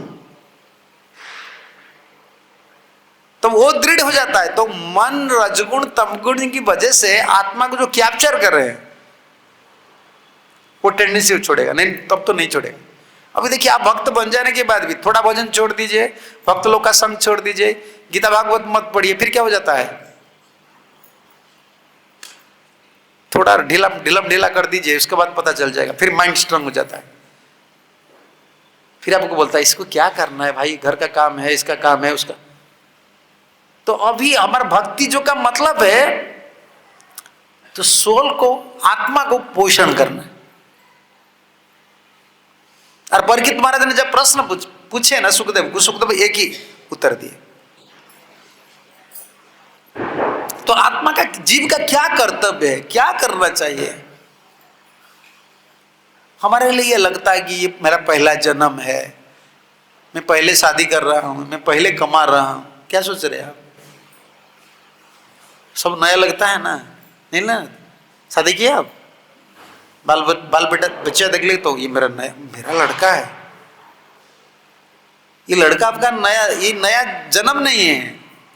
तो वो दृढ़ हो जाता है। तो मन रजगुण तमगुण की वजह से आत्मा को जो कैप्चर कर रहे हैं, वो टेंडेंसी छोड़ेगा नहीं, तब तो नहीं छोड़ेगा। अभी देखिए, आप भक्त बन जाने के बाद भी थोड़ा भजन छोड़ दीजिए, भक्त लोग का संग छोड़ दीजिए, गीता भागवत मत पढ़िए, फिर क्या हो जाता है? थोड़ा ढीला कर दीजिए, उसके बाद पता चल जाएगा, फिर माइंड स्ट्रांग हो जाता है। फिर आपको बोलता है इसको क्या करना है भाई, घर का काम है, इसका काम है, उसका। तो अभी हमारा भक्ति जो का मतलब है, तो सोल को, आत्मा को पोषण करना है। और परीक्षित महाराज ने जब प्रश्न पूछे ना सुखदेव को, सुखदेव एक ही उत्तर दिए। तो आत्मा का, जीव का क्या कर्तव्य है, क्या करना चाहिए? हमारे लिए ये लगता है कि ये मेरा पहला जन्म है, मैं पहले शादी कर रहा हूं, मैं पहले कमा रहा हूं। क्या सोच रहे हैं आप? सब नया लगता है ना, नहीं ना? शादी किया आप, बाल बच्चा देख ले तो ये मेरा लड़का है। ये लड़का आपका नया, ये नया जन्म नहीं है,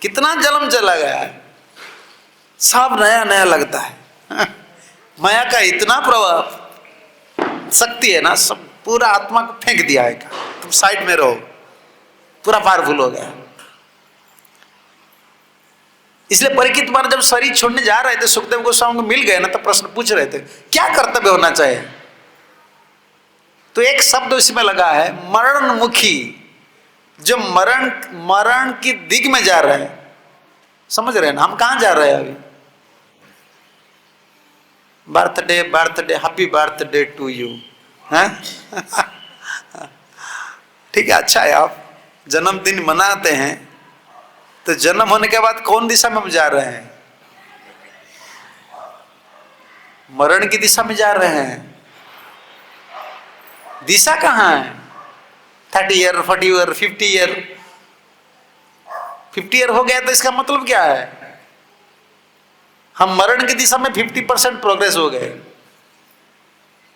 कितना जन्म चला गया है, सब नया नया लगता है। माया का इतना प्रभाव, शक्ति है ना, सब पूरा आत्मा को फेंक दिया है। तुम साइड में रहो, पूरा पावरफुल हो गया। इसलिए परीक्षित महाराज जब शरीर छोड़ने जा रहे थे, सुखदेव गोस्वामी को मिल गए ना, तो प्रश्न पूछ रहे थे क्या कर्तव्य होना चाहिए। तो एक शब्द इसमें लगा है, मरणमुखी। जो मरण की दिग में जा रहे हैं, समझ रहे हैं ना हम कहां जा रहे हैं अभी? Birthday, happy birthday to you, है? ठीक है, अच्छा है, आप जन्मदिन मनाते हैं, तो जन्म होने के बाद कौन दिशा में हम जा रहे हैं? मरण की दिशा में जा रहे हैं। दिशा कहां है? 30 ईयर, 40 ईयर, 50 ईयर। 50 ईयर हो गया तो इसका मतलब क्या है? हम मरण की दिशा में 50% प्रोग्रेस हो गए।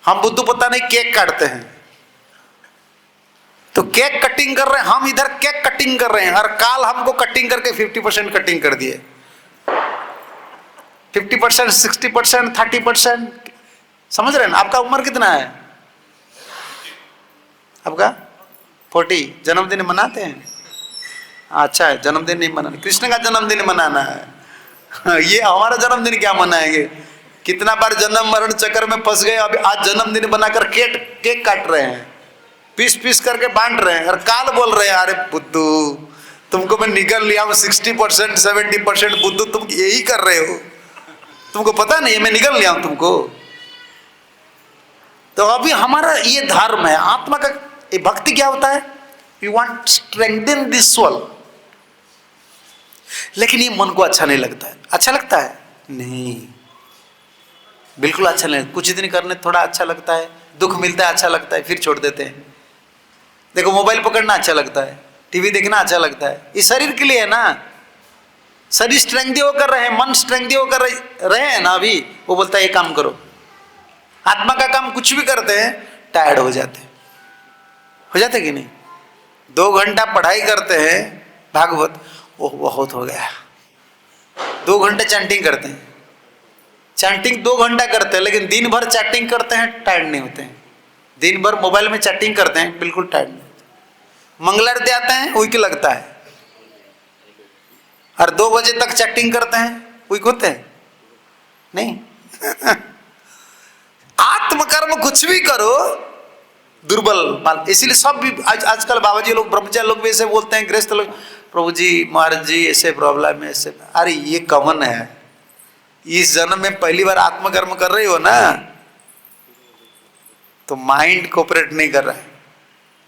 हम बुद्धू पता नहीं केक काटते हैं, तो केक कटिंग कर रहे हैं, हम इधर केक कटिंग कर रहे हैं, और काल हमको कटिंग करके 50% कटिंग कर दिए। 50%, 60%, 30%, समझ रहे हैं ना? आपका उम्र कितना है? आपका 40। जन्मदिन मनाते हैं? अच्छा है, जन्मदिन नहीं मनाना, कृष्ण का जन्मदिन मनाना है। ये हमारा जन्मदिन क्या मनाएंगे? कितना बार जन्म मरण चक्कर में फंस गए, अभी आज जन्मदिन बनाकर केक काट रहे हैं, पीस पीस करके बांट रहे हैं, और काल बोल रहे हैं अरे बुद्धू तुमको मैं निकल लिया हूं 60%, 70%, बुद्धू तुम यही कर रहे हो, तुमको पता नहीं मैं निकल लिया हूं तुमको। तो अभी हमारा ये धर्म है, आत्मा का ये भक्ति क्या होता है? We want strengthen this soul. लेकिन ये मन को अच्छा नहीं लगता है। अच्छा लगता है? नहीं, बिल्कुल अच्छा नहीं। कुछ दिन करने थोड़ा अच्छा लगता है, दुख मिलता है अच्छा लगता है, फिर छोड़ देते हैं। देखो, मोबाइल पकड़ना अच्छा लगता है, टीवी देखना अच्छा लगता है, ये शरीर के लिए है ना। शरीर स्ट्रेंथ होकर रहे, मन स्ट्रेंथ होकर रहे हैं ना अभी, वो बोलता है ये काम करो। आत्मा का काम कुछ भी करते हैं टायर्ड हो जाते कि नहीं? 2 घंटा पढ़ाई करते हैं भागवत, ओह बहुत हो गया। 2 घंटे चैंटिंग करते हैं, चैंटिंग 2 घंटा करते हैं, लेकिन दिन भर चैटिंग करते हैं, टायर्ड नहीं होते हैं। दिन भर मोबाइल में चैटिंग करते हैं, बिल्कुल टायर्ड नहीं। मंगलारती आते हैं वीक लगता है, और 2 बजे तक चैटिंग करते हैं वीक होते हैं नहीं। आत्मकर्म कुछ भी करो दुर्बल माल। इसीलिए सब भी आजकल बाबा जी लोग, ब्रह्मचारी लोग भी ऐसे बोलते हैं, गृहस्थ लोग, प्रभु जी महाराज जी ऐसे प्रॉब्लम है ऐसे। अरे ये कॉमन है, इस जन्म में पहली बार आत्मकर्म कर रही हो ना, तो माइंड कोऑपरेट नहीं कर रहा है।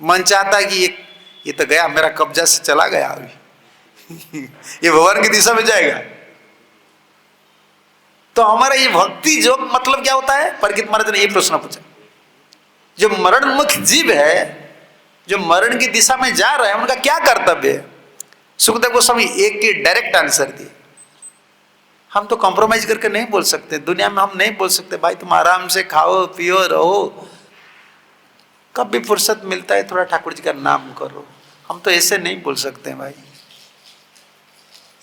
मन चाहता है कि ये तो गया, मेरा कब्जा से चला गया अभी ये भगवान की दिशा में जाएगा। तो हमारा ये भक्ति जो मतलब क्या होता है, परीक्षित महाराज ने ये प्रश्न पूछा, जो मरणमुख जीव है, जो मरण की दिशा में जा रहे हैं, उनका क्या कर्तव्य है? सुखदेव गोस्वामी एक ही डायरेक्ट आंसर दिए, हम तो कॉम्प्रोमाइज करके नहीं बोल सकते, दुनिया में हम नहीं बोल सकते भाई तुम आराम से खाओ पियो रहो, कब भी फुर्सत मिलता है थोड़ा ठाकुर जी का नाम करो, हम तो ऐसे नहीं बोल सकते भाई।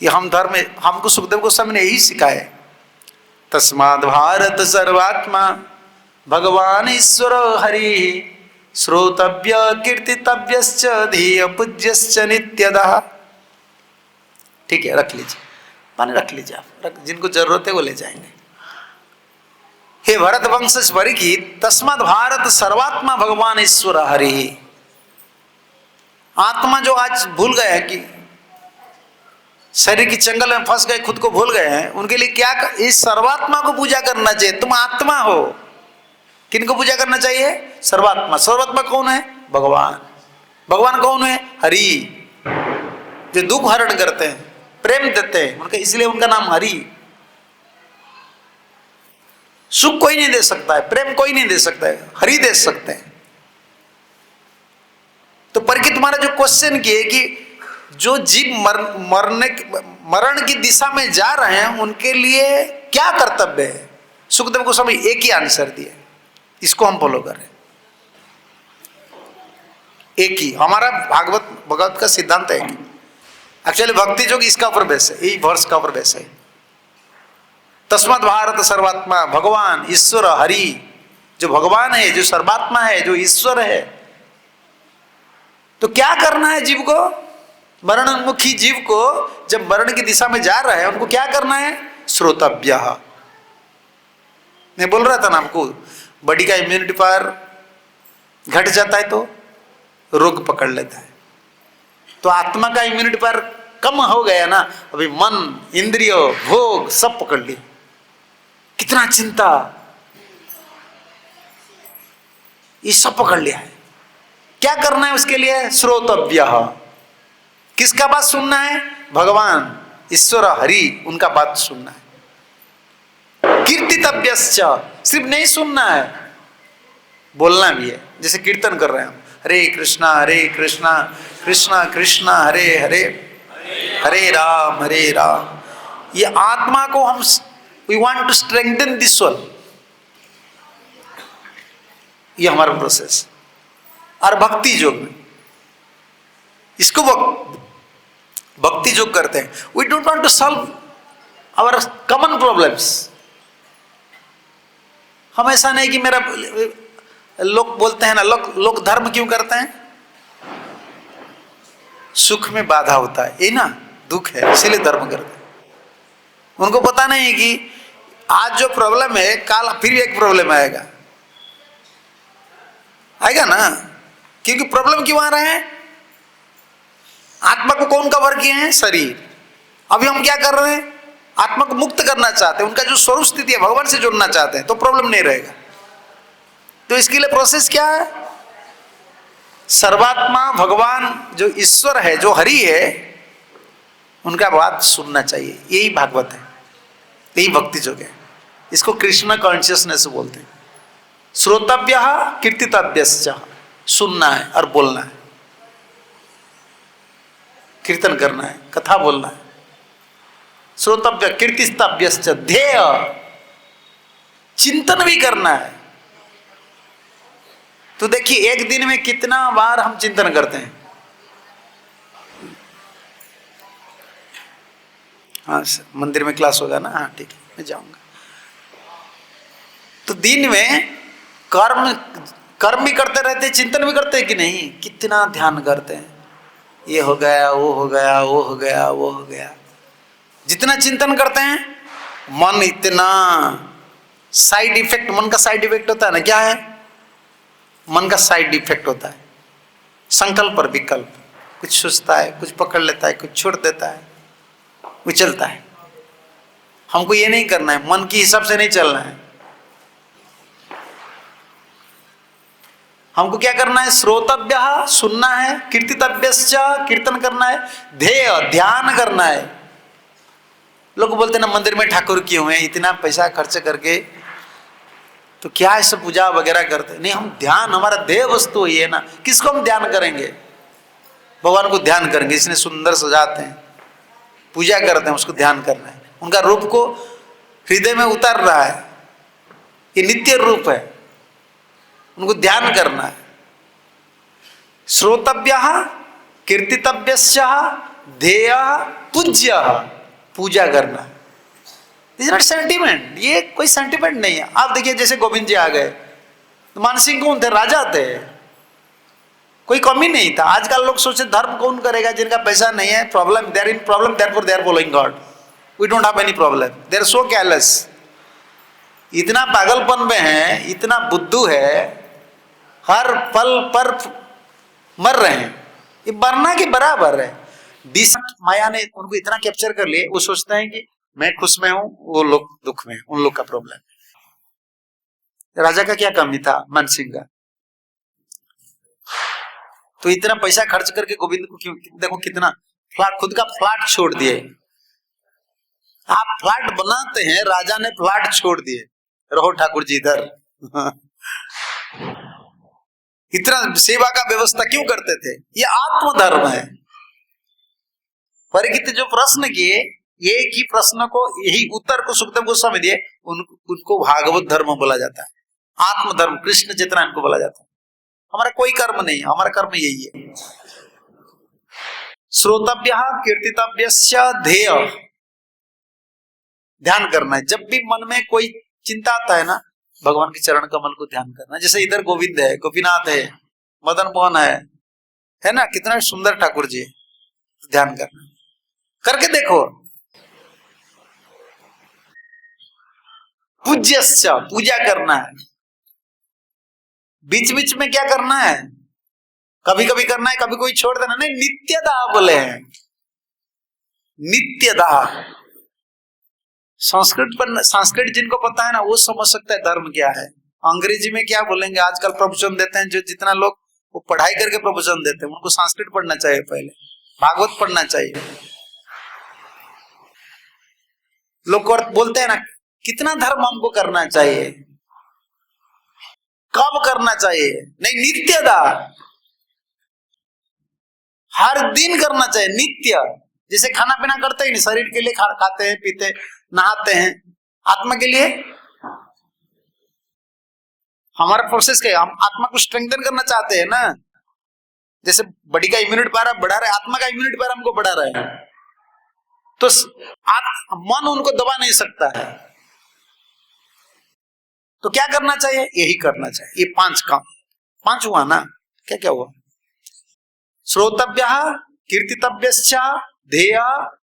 ये हम धर्म, हमको सुखदेव गोस्वामी ने यही सिखाया है, तस्माद् भारत सर्वात्मा भगवान ईश्वर हरि श्रोतव्य कीर्तितव्यश्च धीय पूज्यश्च नित्यतः। ठीक है, रख लीजिए, पानी रख लीजिए आप, जिनको जरूरत है वो ले जाएंगे। हे भरत वंश परीक्षित, तस्माद् भारत सर्वात्मा भगवान ईश्वर हरि। आत्मा जो आज भूल गए हैं कि शरीर की चंगल में फंस गए, खुद को भूल गए हैं, उनके लिए क्या, इस सर्वात्मा को पूजा करना चाहिए। तुम आत्मा हो, किनको पूजा करना चाहिए? सर्वात्मा। सर्वात्मा कौन है? भगवान। भगवान कौन है? हरि, जो दुख हरण करते हैं, प्रेम देते हैं, उनका इसलिए उनका नाम हरि। सुख कोई नहीं दे सकता है, प्रेम कोई नहीं दे सकता है, हरि दे सकते हैं। तो परीक्षित तुम्हारा जो क्वेश्चन किए कि जो जीव मरण की दिशा में जा रहे हैं उनके लिए क्या कर्तव्य है, सुखदेव गोस्वामी एक ही आंसर दिए, इसको हम फॉलो करें। एक ही हमारा भगवत का सिद्धांत है कि एक्चुअली भक्ति जो कि इसका ऊपर बेस है, यही वर्ष का ऊपर बेस है। तस्माद् भारत सर्वात्मा भगवान ईश्वर हरि, जो भगवान है, जो सर्वात्मा है, जो ईश्वर है। तो क्या करना है जीव को, मरणोन्मुखी जीव को, जब मरण की दिशा में जा रहा है उनको क्या करना है? श्रोतव्य। मैं बोल रहा था ना आपको, बॉडी का इम्यूनिटी पावर घट जाता है तो रोग पकड़ लेता है। तो आत्मा का इम्यूनिटी पावर कम हो गया ना, अभी मन, इंद्रिय, भोग सब पकड़ लिए, कितना चिंता, ये सब पकड़ लिया है। क्या करना है उसके लिए? श्रोतव्य। किसका बात सुनना है? भगवान ईश्वर हरि, उनका बात सुनना है। कीर्तितव्यश्च, सिर्फ नहीं सुनना है, बोलना भी है। जैसे कीर्तन कर रहे हैं हम, हरे कृष्णा कृष्णा कृष्णा हरे हरे, हरे राम हरे राम। ये आत्मा को हम, we want to strengthen this soul, ये हमारा प्रोसेस। और भक्ति योग में इसको भक्ति योग करते हैं। We don't want to solve our common problems. हम ऐसा नहीं कि मेरा, लोग बोलते हैं ना, लोग धर्म क्यों करते हैं? सुख में बाधा होता है, ये ना दुख है, इसीलिए धर्म करते हैं। उनको पता नहीं है कि आज जो प्रॉब्लम है कल फिर भी एक प्रॉब्लम आएगा ना। क्योंकि प्रॉब्लम क्यों आ रहा है? आत्मा को कौन कवर किए हैं? शरीर। अभी हम क्या कर रहे हैं? आत्मा को मुक्त करना चाहते हैं, उनका जो स्वरूप स्थिति है भगवान से जोड़ना चाहते हैं, तो प्रॉब्लम नहीं रहेगा। तो इसके लिए प्रोसेस क्या है? सर्वात्मा भगवान जो ईश्वर है, जो हरि है, उनका बात सुनना चाहिए। यही भागवत है, यही भक्ति योग है। इसको कृष्ण कॉन्शियसनेस बोलते हैं। श्रोतव्य कीर्तितव्यश्च, सुनना है और बोलना है, कीर्तन करना है, कथा बोलना है। श्रोतव्य कीर्तितव्यश्च, ध्येय, चिंतन भी करना है। तो देखिए एक दिन में कितना बार हम चिंतन करते हैं। हाँ सर, मंदिर में क्लास होगा ना? हाँ ठीक है, मैं जाऊंगा। तो दिन में कर्म भी करते रहते हैं, चिंतन भी करते हैं कि नहीं? कितना ध्यान करते हैं। ये हो गया, वो हो गया, वो हो गया, वो हो गया। जितना चिंतन करते हैं मन इतना साइड इफेक्ट, मन का साइड इफेक्ट होता है ना, क्या है मन का साइड इफेक्ट होता है, संकल्प और विकल्प। कुछ सोचता है, कुछ पकड़ लेता है, कुछ छोड़ देता है, उछलता है। हमको ये नहीं करना है, मन के हिसाब से नहीं चलना है। हमको क्या करना है, श्रोतव्य सुनना है, कीर्तितव्यश्च कीर्तन करना है, ध्येय ध्यान करना है। लोग बोलते ना मंदिर में ठाकुर क्यों है, इतना पैसा खर्च करके तो क्या ऐसे पूजा वगैरह करते? नहीं, हम ध्यान, हमारा ध्येय वस्तु ही है ना। किसको हम ध्यान करेंगे? भगवान को ध्यान करेंगे। इसने सुंदर सजाते हैं, पूजा करते हैं, उसको ध्यान करना है। उनका रूप को हृदय में उतार रहा है, ये नित्य रूप है, उनको ध्यान करना है। श्रोतव्य कीर्तितव्यश्च ध्येय पूज्य, पूजा करना। इज नॉट सेंटिमेंट, ये कोई सेंटिमेंट नहीं है। आप देखिए जैसे गोविंद जी आ गए तो मानसिंह कौन थे? राजा थे, कोई कमी नहीं था। आजकल लोग सोचते धर्म कौन करेगा जिनका पैसा नहीं है, problem, they are in problem, therefore they are following God. We don't have any problem, they are so careless. इतना पागलपन में है, इतना बुद्धू है, हर पल पर मर रहे हैं। ये मरना के बराबर है। डिसेंट माया ने उनको इतना कैप्चर कर लिए, वो सोचते हैं कि मैं खुश में हूं, वो लोग दुख में, उन लोग का प्रॉब्लम। राजा का क्या कमी था? मन सिंह का। तो इतना पैसा खर्च करके गोविंद को क्यों? देखो कितना फ्लैट, खुद का फ्लैट छोड़ दिए। आप फ्लैट बनाते हैं, राजा ने फ्लैट छोड़ दिए, रहो ठाकुर जी इधर। इतना सेवा का व्यवस्था क्यों करते थे? ये आत्मधर्म है। परीक्षित जो प्रश्न किए, एक ही प्रश्न को, यही उत्तर को सुखदेव गोस्वामी दिए, उनको भागवत धर्म बोला जाता है, आत्मधर्म, कृष्ण चेतना इनको बोला जाता है। हमारा कोई कर्म नहीं है, हमारा कर्म यही है। श्रोतव्य कीर्तितव्यश्च ध्येय, ध्यान करना है। जब भी मन में कोई चिंता आता है ना, भगवान के चरण कमल को ध्यान करना। जैसे इधर गोविंद है, गोपीनाथ है, मदन मोहन है ना, कितना सुंदर ठाकुर जी, ध्यान करना, करके देखो। पूज्यश्च, पूजा करना है। बीच बीच में क्या करना है? कभी कभी करना है, कभी कोई छोड़ देना नहीं। नित्यदाह बोले हैं, नित्यदाह। संस्कृत जिनको पता है ना, वो समझ सकता है धर्म क्या है। अंग्रेजी में क्या बोलेंगे? आजकल प्रवचन देते हैं जो जितना लोग, वो पढ़ाई करके प्रवचन देते हैं। उनको संस्कृत पढ़ना चाहिए, पहले भागवत पढ़ना चाहिए। लोग बोलते हैं ना, कितना धर्म हमको करना चाहिए, कब करना चाहिए? नहीं, नित्यदाह, हर दिन करना चाहिए, नित्य। जैसे खाना पीना करते ही नहीं, शरीर के लिए खाते हैं, पीते, नहाते हैं, आत्मा के लिए हमारा प्रोसेस क्या है? हम आत्मा को स्ट्रेंथन करना चाहते हैं ना। जैसे बॉडी का इम्यूनिटी पावर बढ़ा रहा है, आत्मा का इम्यूनिटी पावर हमको बढ़ा रहा है, तो मन उनको दबा नहीं सकता है। तो क्या करना चाहिए? यही करना चाहिए। ये 5 काम, 5 हुआ ना, क्या क्या हुआ? श्रोतव्य कीर्तितव्यश्च ध्येय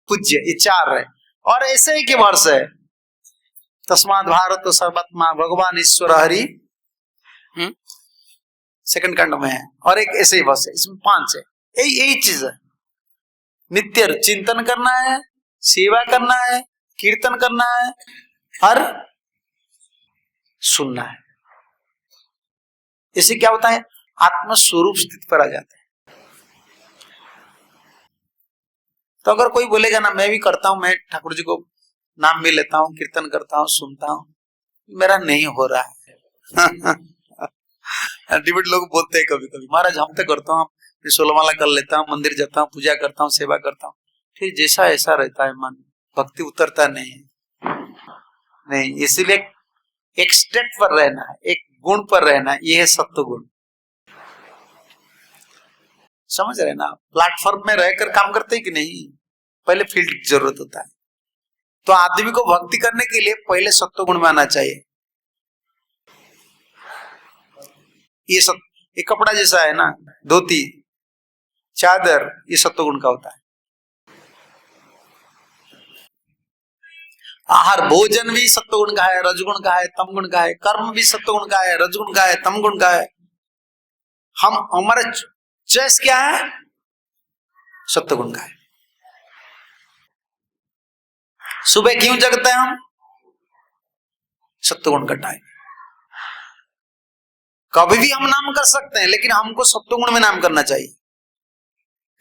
पूज्य, ये 4 है। और ऐसे ही के वर्ष है, तस्मात् भारत सर्वात्मा भगवान ईश्वर हरि, सेकंड खंड में है। और एक ऐसे ही वर्ष है, इसमें 5 है। यही चीज है। नित्य चिंतन करना है, सेवा करना है, कीर्तन करना है और सुनना है। इससे क्या होता है? आत्म स्वरूप स्थिति पर आ जाता है। तो अगर कोई बोलेगा ना, मैं भी करता हूं, मैं ठाकुर जी को नाम भी लेता हूं, कीर्तन करता हूं, सुनता हूं, मेरा नहीं हो रहा है। डिबेट लोग बोलते हैं कभी कभी, महाराज हम तो करता हूँ, 16 माला कर लेता हूँ, मंदिर जाता हूँ, पूजा करता हूँ, सेवा करता हूँ, फिर जैसा ऐसा रहता है मन, भक्ति उतरता नहीं। इसीलिए एक स्टेप पर रहना है, एक गुण पर रहना है, ये है सत्व गुण। समझ रहे ना? प्लेटफॉर्म में रहकर काम करते हैं कि नहीं? पहले फील्ड की जरूरत होता है। तो आदमी को भक्ति करने के लिए पहले सत्व गुण में आना चाहिए। ये सब एक कपड़ा जैसा है ना, धोती, चादर, ये सत्वगुण का होता है। आहार भोजन भी सत्वगुण का है, रजगुण का है, तमगुण का है। कर्म भी सत्वगुण का है, रजगुण का है, तमगुण का है। हमारा चॉइस क्या है? सत्वगुण का है। सुबह क्यों जगते हैं हम? सत्वगुण का टाइम। कभी भी हम नाम कर सकते हैं, लेकिन हमको सत्वगुण में नाम करना चाहिए,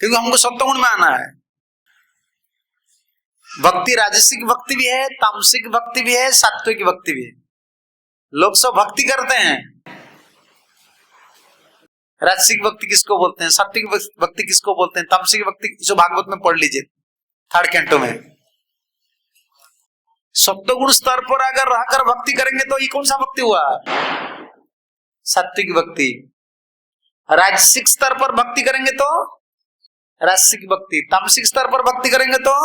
क्योंकि हमको सत्वगुण में आना है। भक्ति राजसिक भक्ति भी है, तामसिक भक्ति भी है, सात्विक भक्ति भी है। लोग सब भक्ति करते हैं। राजसिक भक्ति किसको बोलते हैं, सात्विक भक्ति किसको बोलते हैं, तामसिक भक्ति, जो भागवत में पढ़ लीजिए थर्ड कैंटो में। सत्वगुण स्तर पर अगर रहकर भक्ति करेंगे तो ये कौन सा भक्ति हुआ? सात्विक भक्ति। राजसिक स्तर पर भक्ति करेंगे तो राजसिक भक्ति, तामसिक स्तर पर भक्ति करेंगे तो।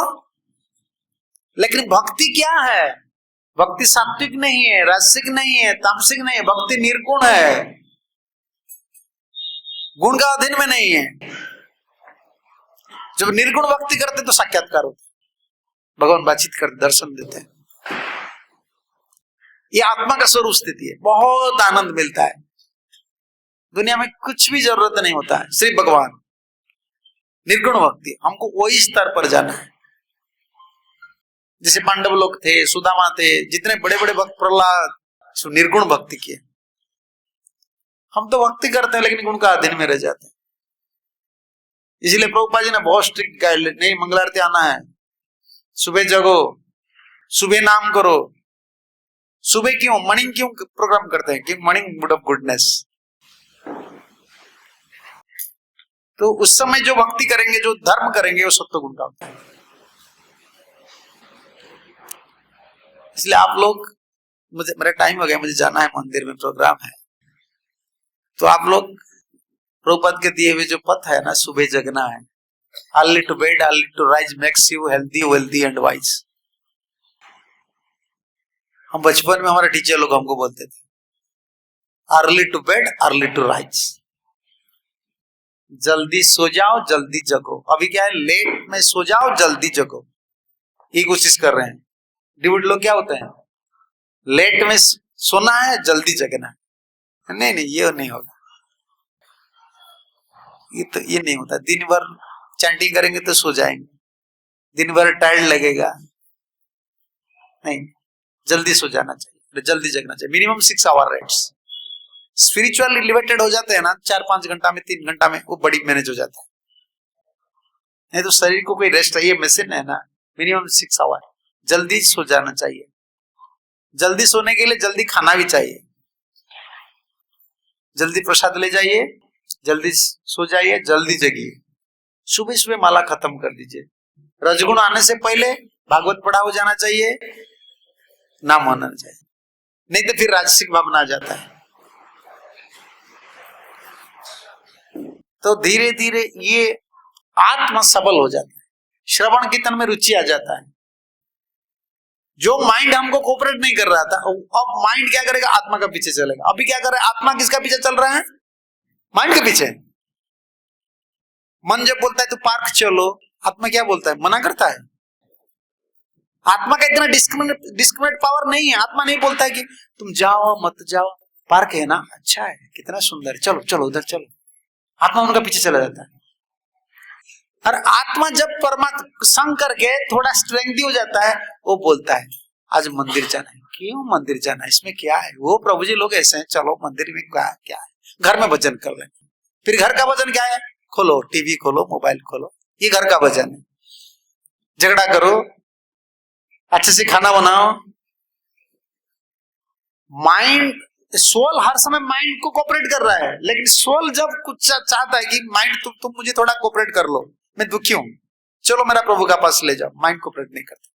लेकिन भक्ति क्या है? भक्ति सात्विक नहीं है, राजसिक नहीं है, तामसिक नहीं है, भक्ति निर्गुण है, गुण का अधीन में नहीं है। जब निर्गुण भक्ति करते तो साक्षात्कार होता, भगवान बातचीत करते, दर्शन देते हैं। ये आत्मा का स्वरूप स्थिति है, बहुत आनंद मिलता है। दुनिया में कुछ भी जरूरत नहीं होता है, सिर्फ भगवान। निर्गुण भक्ति, हमको वही स्तर पर जाना है। जैसे पांडव लोग थे, सुदामा थे, जितने बड़े बड़े भक्त, प्रहलाद, निर्गुण भक्ति किए। हम तो भक्ति करते हैं लेकिन गुण का अधीन में रह जाते हैं। इसलिए प्रभुपाद जी ने बहुत स्ट्रिक्ट गाइडलाइन, नहीं मंगलारती आना है, सुबह जगो, सुबह नाम करो। सुबह क्यों, मॉर्निंग क्यों प्रोग्राम करते हैं? क्यों? Morning mood off goodness. तो उस समय जो भक्ति करेंगे, जो धर्म करेंगे, वो सत्व गुण का होता है। इसलिए आप लोग, मुझे, मेरा टाइम हो गया, मुझे जाना है, मंदिर में प्रोग्राम है। तो आप लोग प्रभुपाद के दिए हुए जो पथ है ना, सुबह जगना है, early to bed early to rise makes you healthy wealthy and wise. हम बचपन में हमारे टीचर लोग हमको बोलते थे, early to bed early to rise, जल्दी सो जाओ जल्दी जगो। अभी क्या है, लेट में सो जाओ जल्दी जगो, ये कोशिश कर रहे हैं। डिवोटी लोग क्या होते हैं, लेट में सोना है जल्दी जगना है। नहीं नहीं, ये नहीं होगा, ये नहीं होता। दिन भर चैंटिंग करेंगे तो सो जाएंगे, दिन भर टायर्ड लगेगा। नहीं, जल्दी सो जाना चाहिए, जल्दी जगना चाहिए। Minimum 6 hour rest. Spiritual elevated हो जाते हैं ना, 4-5 घंटा में, 3 घंटा में वो बड़ी मैनेज हो जाता है। नहीं तो शरीर को कोई रेस्ट है, ये मशीन है ना। मिनिमम 6 आवर जल्दी सो जाना चाहिए। जल्दी सोने के लिए जल्दी खाना भी चाहिए। जल्दी प्रसाद ले जाइए, जल्दी सो जाइए, जल्दी जगिए। सुबह सुबह माला खत्म कर दीजिए। रजगुण आने से पहले भागवत पढ़ा हो जाना चाहिए, नाम होना चाहिए, नहीं तो फिर राजसिक भावना आ जाता है। तो धीरे धीरे ये आत्मा सबल हो जाता है, श्रवण कीर्तन में रुचि आ जाता है। जो माइंड हमको कोऑपरेट नहीं कर रहा था, अब माइंड क्या करेगा, आत्मा का पीछे चलेगा। अभी क्या कर रहा है, आत्मा किसका पीछे चल रहा है, माइंड के पीछे। मन जब बोलता है तो पार्क चलो, आत्मा क्या बोलता है, मना करता है। आत्मा का इतना डिस्क्रिमिनेट पावर नहीं है। आत्मा नहीं बोलता है कि तुम जाओ मत जाओ, पार्क है ना, अच्छा है, कितना सुंदर है, चलो चलो उधर चलो। आत्मा उनका पीछे चला जाता है। और आत्मा जब परमात्मा संग करके थोड़ा स्ट्रेंथी हो जाता है, वो बोलता है आज मंदिर जाना है। क्यों मंदिर जाना है, इसमें क्या है? वो प्रभु जी लोग ऐसे हैं, चलो मंदिर में क्या है, घर में भजन कर रहे हैं। फिर घर का भजन क्या है, खोलो टीवी, खोलो मोबाइल खोलो, ये घर का भजन है। झगड़ा करो, अच्छे से खाना बनाओ। माइंड, सोल हर समय माइंड को कोऑपरेट कर रहा है, लेकिन सोल जब कुछ चाहता है कि माइंड तुम मुझे थोड़ा कोऑपरेट कर लो, मैं दुखी हूं, चलो मेरा प्रभु का पास ले जाओ, माइंड कोऑपरेट नहीं करता।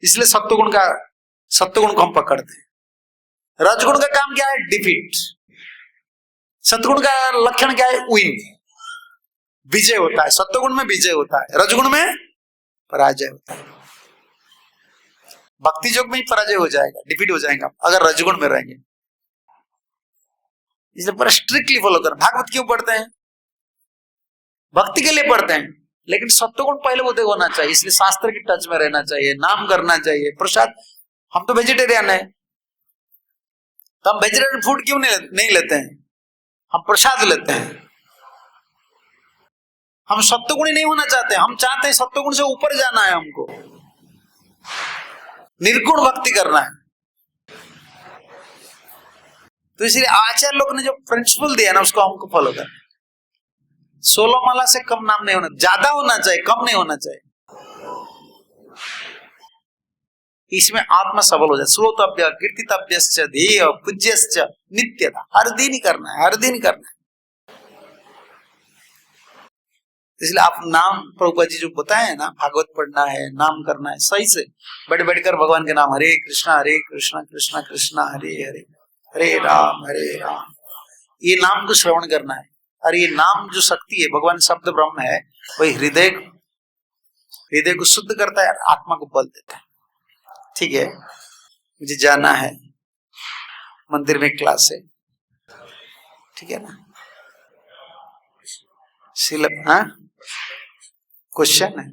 इसलिए सत्वगुण को हम पकड़ते हैं। रजगुण का काम क्या है, डिफीट। सत्वगुण का लक्षण क्या है, विन, विजय होता है। सत्वगुण में विजय होता है, रजगुण में पराजय होता है। भक्ति योग में ही पराजय हो जाएगा, डिफीट हो जाएगा अगर रजगुण में रहेंगे। इसलिए बड़ा स्ट्रिक्टली फॉलो कर। भागवत क्यों पढ़ते हैं, भक्ति के लिए पढ़ते हैं, लेकिन सत्वगुण पहले उदय होना चाहिए, इसलिए शास्त्र की टच में रहना चाहिए, नाम करना चाहिए, प्रसाद। हम तो वेजिटेरियन है, तो हम वेजिटेरियन फूड क्यों नहीं लेते हैं? हम प्रसाद लेते हैं। हम सत्वगुणी नहीं होना चाहते, हम चाहते हैं सत्वगुण से ऊपर जाना है, हमको निर्गुण भक्ति करना है। तो इसलिए आचार्य लोग ने जो प्रिंसिपल दिया ना, उसको हमको फॉलो करना। 16 माला से कम नाम नहीं होना, ज्यादा होना चाहिए, कम नहीं होना चाहिए। इसमें आत्मा सबल हो जाए। श्रोतव्य कीर्तितव्यश्च ध्येय पूज्यश्च नित्यता, हर दिन ही करना है, हर दिन ही करना है। इसलिए आप नाम, प्रभुपाद जी जो बताए ना, भागवत पढ़ना है, नाम करना है, सही से बैठ बैठकर भगवान के नाम, हरे कृष्णा कृष्णा कृष्णा हरे हरे, हरे राम, ये नाम को श्रवण करना है। और ये नाम जो शक्ति है, भगवान शब्द ब्रह्म है, वही हृदय को शुद्ध करता है, आत्मा को बल देता है। ठीक है, मुझे जाना है, मंदिर में क्लास है, ठीक है ना? हाँ, क्वेश्चन है,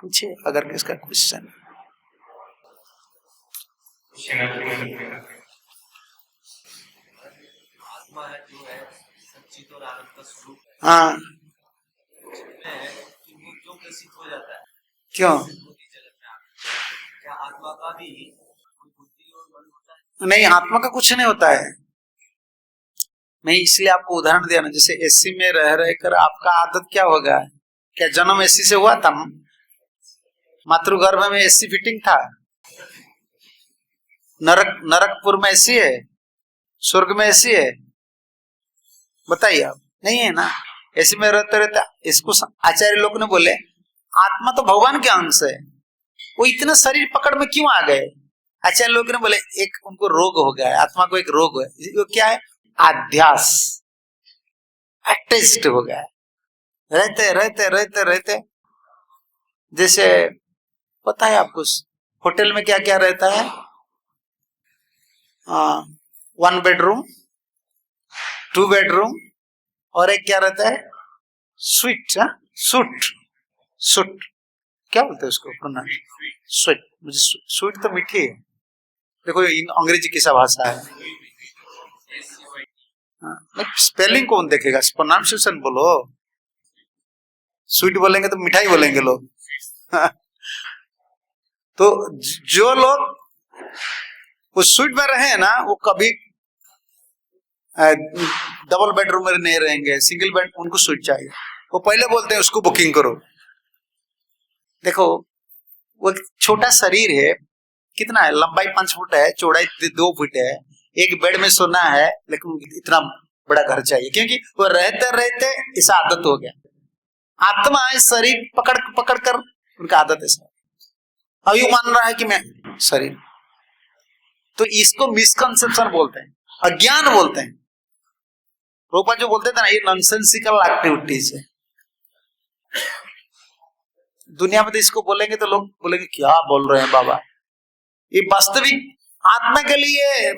पूछिए अगर किसका क्वेश्चन है। आत्मा है जो है सच्चित और आनंद का स्वरूप है। हाँ, जो प्रसिद्ध हो जाता है, क्यों? क्या आत्मा का भी बुद्धि और मन होता है? नहीं, आत्मा का कुछ नहीं होता है। मैं इसलिए आपको उदाहरण दिया ना, जैसे एसी में रह कर आपका आदत क्या होगा? क्या जन्म एसी से हुआ था? मातृगर्भ में एसी फिटिंग था? नरकपुर में एसी है? स्वर्ग में एसी है? बताइए आप। नहीं है ना। एसी में रहते रहते इसको आचार्य लोग ने बोले आत्मा तो भगवान के अंश है, वो इतना शरीर पकड़ में क्यों आ गए? आचार्य लोग ने बोले एक उनको रोग हो गया है, आत्मा को एक रोग है। वो क्या है? आध्यास, अटैच्ड हो गया है। रहते रहते रहते रहते, जैसे पता है आपको होटल में क्या क्या रहता है? 1 बेडरूम, 2 बेडरूम, और एक क्या रहता है? सूट क्या बोलते हैं उसको? स्वीट। मुझे स्वीट तो मीठी है। देखो ये अंग्रेजी की सा भाषा है। स्पेलिंग कौन देखेगा? प्रोनाउंसिएशन बोलो। स्वीट बोलेंगे तो मिठाई बोलेंगे लोग। तो जो लोग उस स्वीट में रहे ना, वो कभी डबल बेडरूम में नहीं रहेंगे, सिंगल बेड। उनको स्वीट चाहिए। वो पहले बोलते हैं उसको बुकिंग करो। देखो वो छोटा शरीर है, कितना है? लंबाई 5 फुट है, चौड़ाई 2 फुट है। एक बेड में सोना है, लेकिन इतना बड़ा घर चाहिए, क्योंकि वो रहते रहते इस आदत हो गया। आत्मा इस शरीर पकड़ पकड़ कर उनका आदत है सर। अब यू मान रहा है कि मैं शरीर, तो इसको मिसकंसेप्शन बोलते हैं, अज्ञान बोलते हैं। रूपा जो बोलते थे ना, ये नॉनसेंसिकल एक्टिविटीज है। दुनिया में तो इसको बोलेंगे तो लोग बोलेंगे क्या बोल रहे हैं बाबा। ये वास्तविक आत्मा के लिए,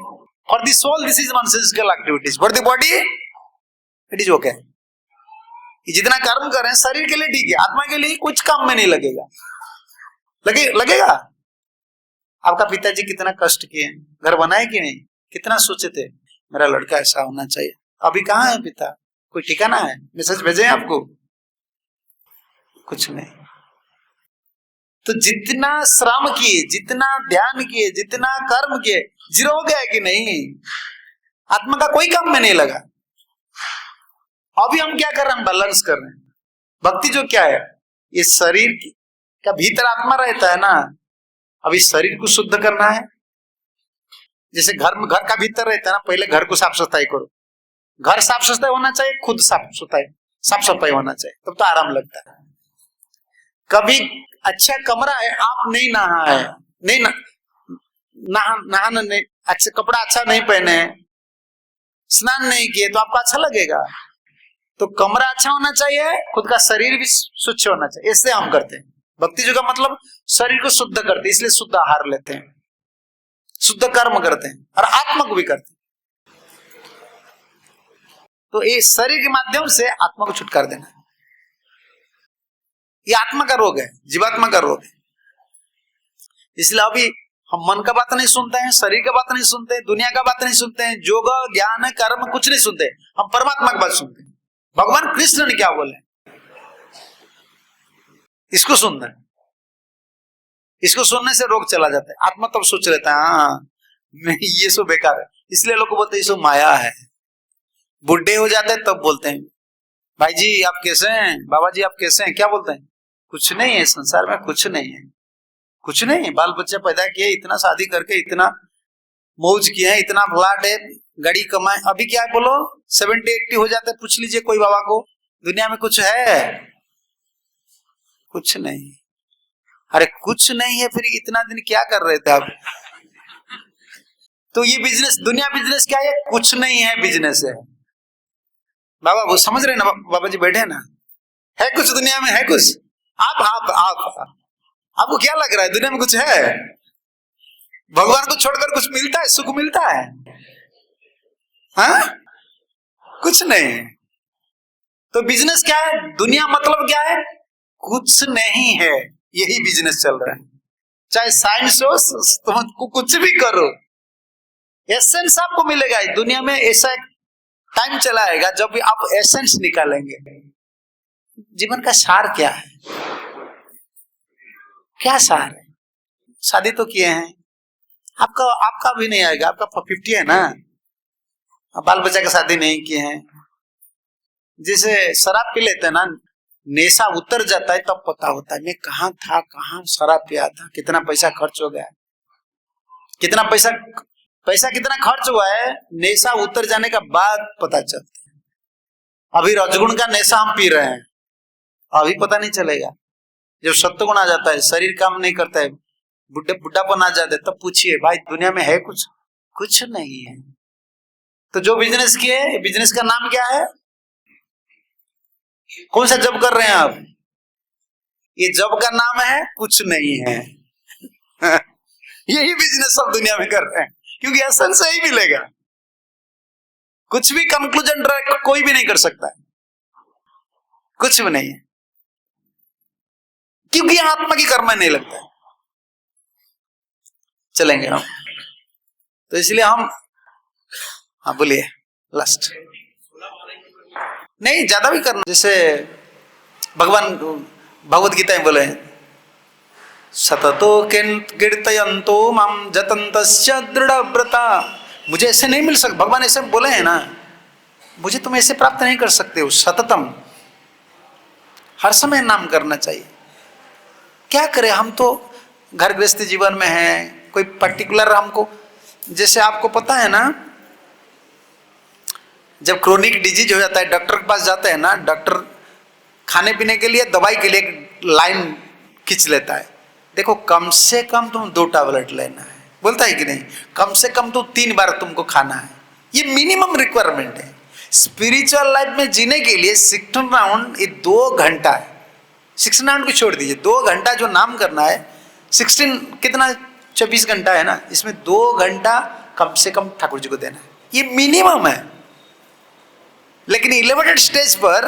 for the soul this is nonsensical activities, for the body it is okay. जितना कर्म कर रहे हैं शरीर के लिए ठीक है, आत्मा के लिए कुछ काम में नहीं लगेगा। लगेगा। आपका पिताजी कितना कष्ट किए, घर बनाए कि नहीं? कितना सोचे थे मेरा लड़का ऐसा होना चाहिए। अभी कहाँ है पिता? कोई ठिकाना है? मैसेज भेजे आपको? कुछ नहीं। तो जितना श्रम किए, जितना ध्यान किए, जितना कर्म किए, जीरो हो गया है कि नहीं? आत्मा का कोई काम में नहीं लगा। अभी हम क्या कर रहे हैं? बैलेंस कर रहे हैं। भक्ति जो क्या है? ये शरीर का भीतर आत्मा रहता है ना, अभी शरीर को शुद्ध करना है। जैसे घर का भीतर रहता है ना, पहले घर को साफ सफाई करो। घर साफ सफाई होना चाहिए, खुद साफ सफाई होना चाहिए, तब तो आराम लगता है। कभी अच्छा कमरा है, आप नहीं नहा है, नहीं नहाना नहीं, अच्छा कपड़ा अच्छा नहीं पहने, स्नान नहीं किए, तो आपको अच्छा लगेगा? तो कमरा अच्छा होना चाहिए, खुद का शरीर भी स्वच्छ होना चाहिए। इससे हम करते हैं भक्ति जो का मतलब शरीर को शुद्ध करते हैं, इसलिए शुद्ध आहार लेते हैं, शुद्ध कर्म करते हैं, और आत्मा को भी करते हैं। तो ये शरीर के माध्यम से आत्मा को छुटकारा देना है। ये आत्मा का रोग है, जीवात्मा का रोग है। इसलिए अभी हम मन का बात नहीं सुनते हैं, शरीर का बात नहीं सुनते, दुनिया का बात नहीं सुनते हैं, योग ज्ञान कर्म कुछ नहीं सुनते, हम परमात्मा की बात सुनते हैं। भगवान कृष्ण ने क्या बोले, इसको सुनना है। इसको सुनने से रोग चला जाता है। आत्मा तब सोच लेता है हाँ नहीं ये सब बेकार है। इसलिए लोग बोलते हैं ये सब माया है। बुढ़े हो जाते हैं तब बोलते हैं भाई जी आप कैसे हैं, बाबा जी आप कैसे हैं, क्या बोलते हैं, कुछ नहीं है संसार में, कुछ नहीं है, कुछ नहीं है। बाल बच्चे पैदा किए, इतना शादी करके इतना मौज किए हैं, इतना फ्लैट है, गाड़ी कमाए, अभी क्या है बोलो 70-80 हो जाते हैं। पूछ लीजिए कोई बाबा को, दुनिया में कुछ है, कुछ नहीं। अरे कुछ नहीं है फिर इतना दिन क्या कर रहे थे आप। तो ये बिजनेस, दुनिया बिजनेस क्या है, कुछ नहीं है बिजनेस है। बाबा वो समझ रहे ना, बाबा जी बैठे ना, है कुछ दुनिया में, है कुछ। आप आपको क्या लग रहा है दुनिया में कुछ है? भगवान को छोड़कर कुछ मिलता है, सुख मिलता है? हाँ कुछ नहीं। तो बिजनेस क्या है, दुनिया मतलब क्या है, कुछ नहीं है, यही बिजनेस चल रहा है। चाहे साइंस हो, तुम कुछ भी करो, एसेंस आपको मिलेगा। दुनिया में ऐसा एक टाइम चला आएगा जब भी आप एसेंस निकालेंगे। जीवन का सार क्या है, क्या सार है? शादी तो किए हैं, आपका भी नहीं आएगा, आपका 50 है ना, बाल बच्चा का शादी नहीं किए हैं। जैसे शराब पी लेते हैं ना, नेशा उतर जाता है तब पता होता है मैं कहाँ था, कहाँ शराब पिया था, कितना पैसा खर्च हो गया, कितना पैसा कितना खर्च हुआ है, नेशा उतर जाने का बाद पता चलता है। अभी रजगुण का नेशा हम पी रहे हैं, अभी पता नहीं चलेगा। जब सत्वगुण आ जाता है, शरीर काम नहीं करता है, बुढ़ापन आ जाता है, तब पूछिए भाई दुनिया में है कुछ, कुछ नहीं है। तो जो बिजनेस किए, बिजनेस का नाम क्या है, कौन सा जॉब कर रहे हैं आप, ये जॉब का नाम है कुछ नहीं है। यही बिजनेस सब दुनिया में कर रहे हैं, क्योंकि एसेंस से ही मिलेगा। कुछ भी कंक्लूजन कोई भी नहीं कर सकता है, कुछ भी नहीं है, क्योंकि आत्मा की कर्म नहीं लगता है। चलेंगे हम, तो इसलिए हम, हाँ बोलिए लास्ट, नहीं ज्यादा भी करना। जैसे भगवान भगवद गीता में बोले सततो कीर्तयन्तो माम जतन्तस्य दृढ़व्रता। मुझे ऐसे नहीं मिल सकता, भगवान ऐसे बोले हैं ना, मुझे तुम ऐसे प्राप्त नहीं कर सकते हो। सततम, हर समय नाम करना चाहिए। क्या करें, हम तो घर गृहस्थी जीवन में हैं, कोई पर्टिकुलर हमको, जैसे आपको पता है ना, जब क्रोनिक डिजीज हो जाता है डॉक्टर के पास जाते हैं ना, डॉक्टर खाने पीने के लिए, दवाई के लिए लाइन खींच लेता है। देखो कम से कम तुम 2 टैबलेट लेना है, बोलता है कि नहीं, कम से कम तो 3 बार तुमको खाना है, ये मिनिमम रिक्वायरमेंट है। स्पिरिचुअल लाइफ में जीने के लिए 16 राउंड, ये 2 घंटा है। 16 राउंड को छोड़ दीजिए, 2 घंटा जो नाम करना है, 16 कितना 24 घंटा है ना, इसमें 2 घंटा कम से कम ठाकुर जी को देना है, ये मिनिमम है। लेकिन एलिवेटेड स्टेज पर,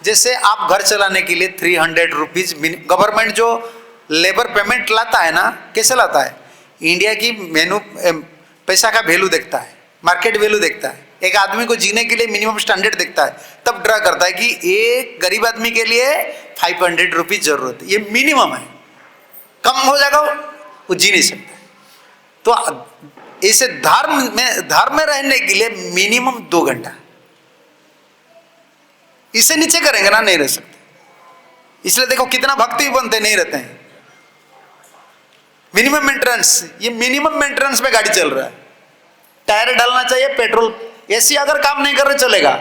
जैसे आप घर चलाने के लिए 300 रुपीज गवर्नमेंट जो लेबर पेमेंट लाता है ना, कैसे लाता है, इंडिया की मेनू पैसा का वैल्यू देखता है, मार्केट वैल्यू देखता है, एक आदमी को जीने के लिए मिनिमम स्टैंडर्ड देखता है, तब ड्रा करता है कि एक गरीब आदमी के लिए 500 रुपीज जरूरत है, ये मिनिमम है। कम हो जाएगा वो जी नहीं सकता। तो इसे धर्म में रहने के लिए मिनिमम 2 घंटा, इससे नीचे करेंगे ना नहीं रह सकते। इसलिए देखो कितना भक्ति बनते नहीं रहते हैं। मिनिमम मेंटेनेंस, ये मिनिमम मेंटेनेंस में गाड़ी चल रहा है। टायर डालना चाहिए, पेट्रोल, एसी अगर काम नहीं कर रहे चलेगा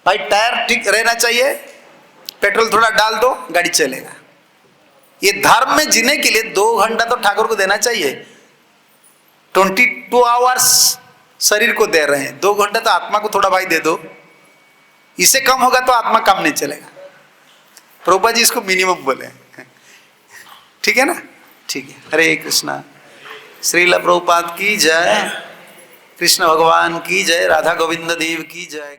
भाई, टायर ठीक रहना चाहिए, पेट्रोल थोड़ा डाल दो, गाड़ी चलेगा। ये धर्म में जीने के लिए 2 घंटा तो ठाकुर को देना चाहिए। 22 आवर्स शरीर को दे रहे हैं, 2 घंटा तो आत्मा को थोड़ा भाई दे दो। इससे कम होगा तो आत्मा काम नहीं चलेगा। प्रभुपाद जी इसको मिनिमम बोले, ठीक है ना, ठीक है। हरे कृष्णा। श्रील प्रभुपाद की जय, कृष्ण भगवान की जय, राधा गोविंद देव की जय।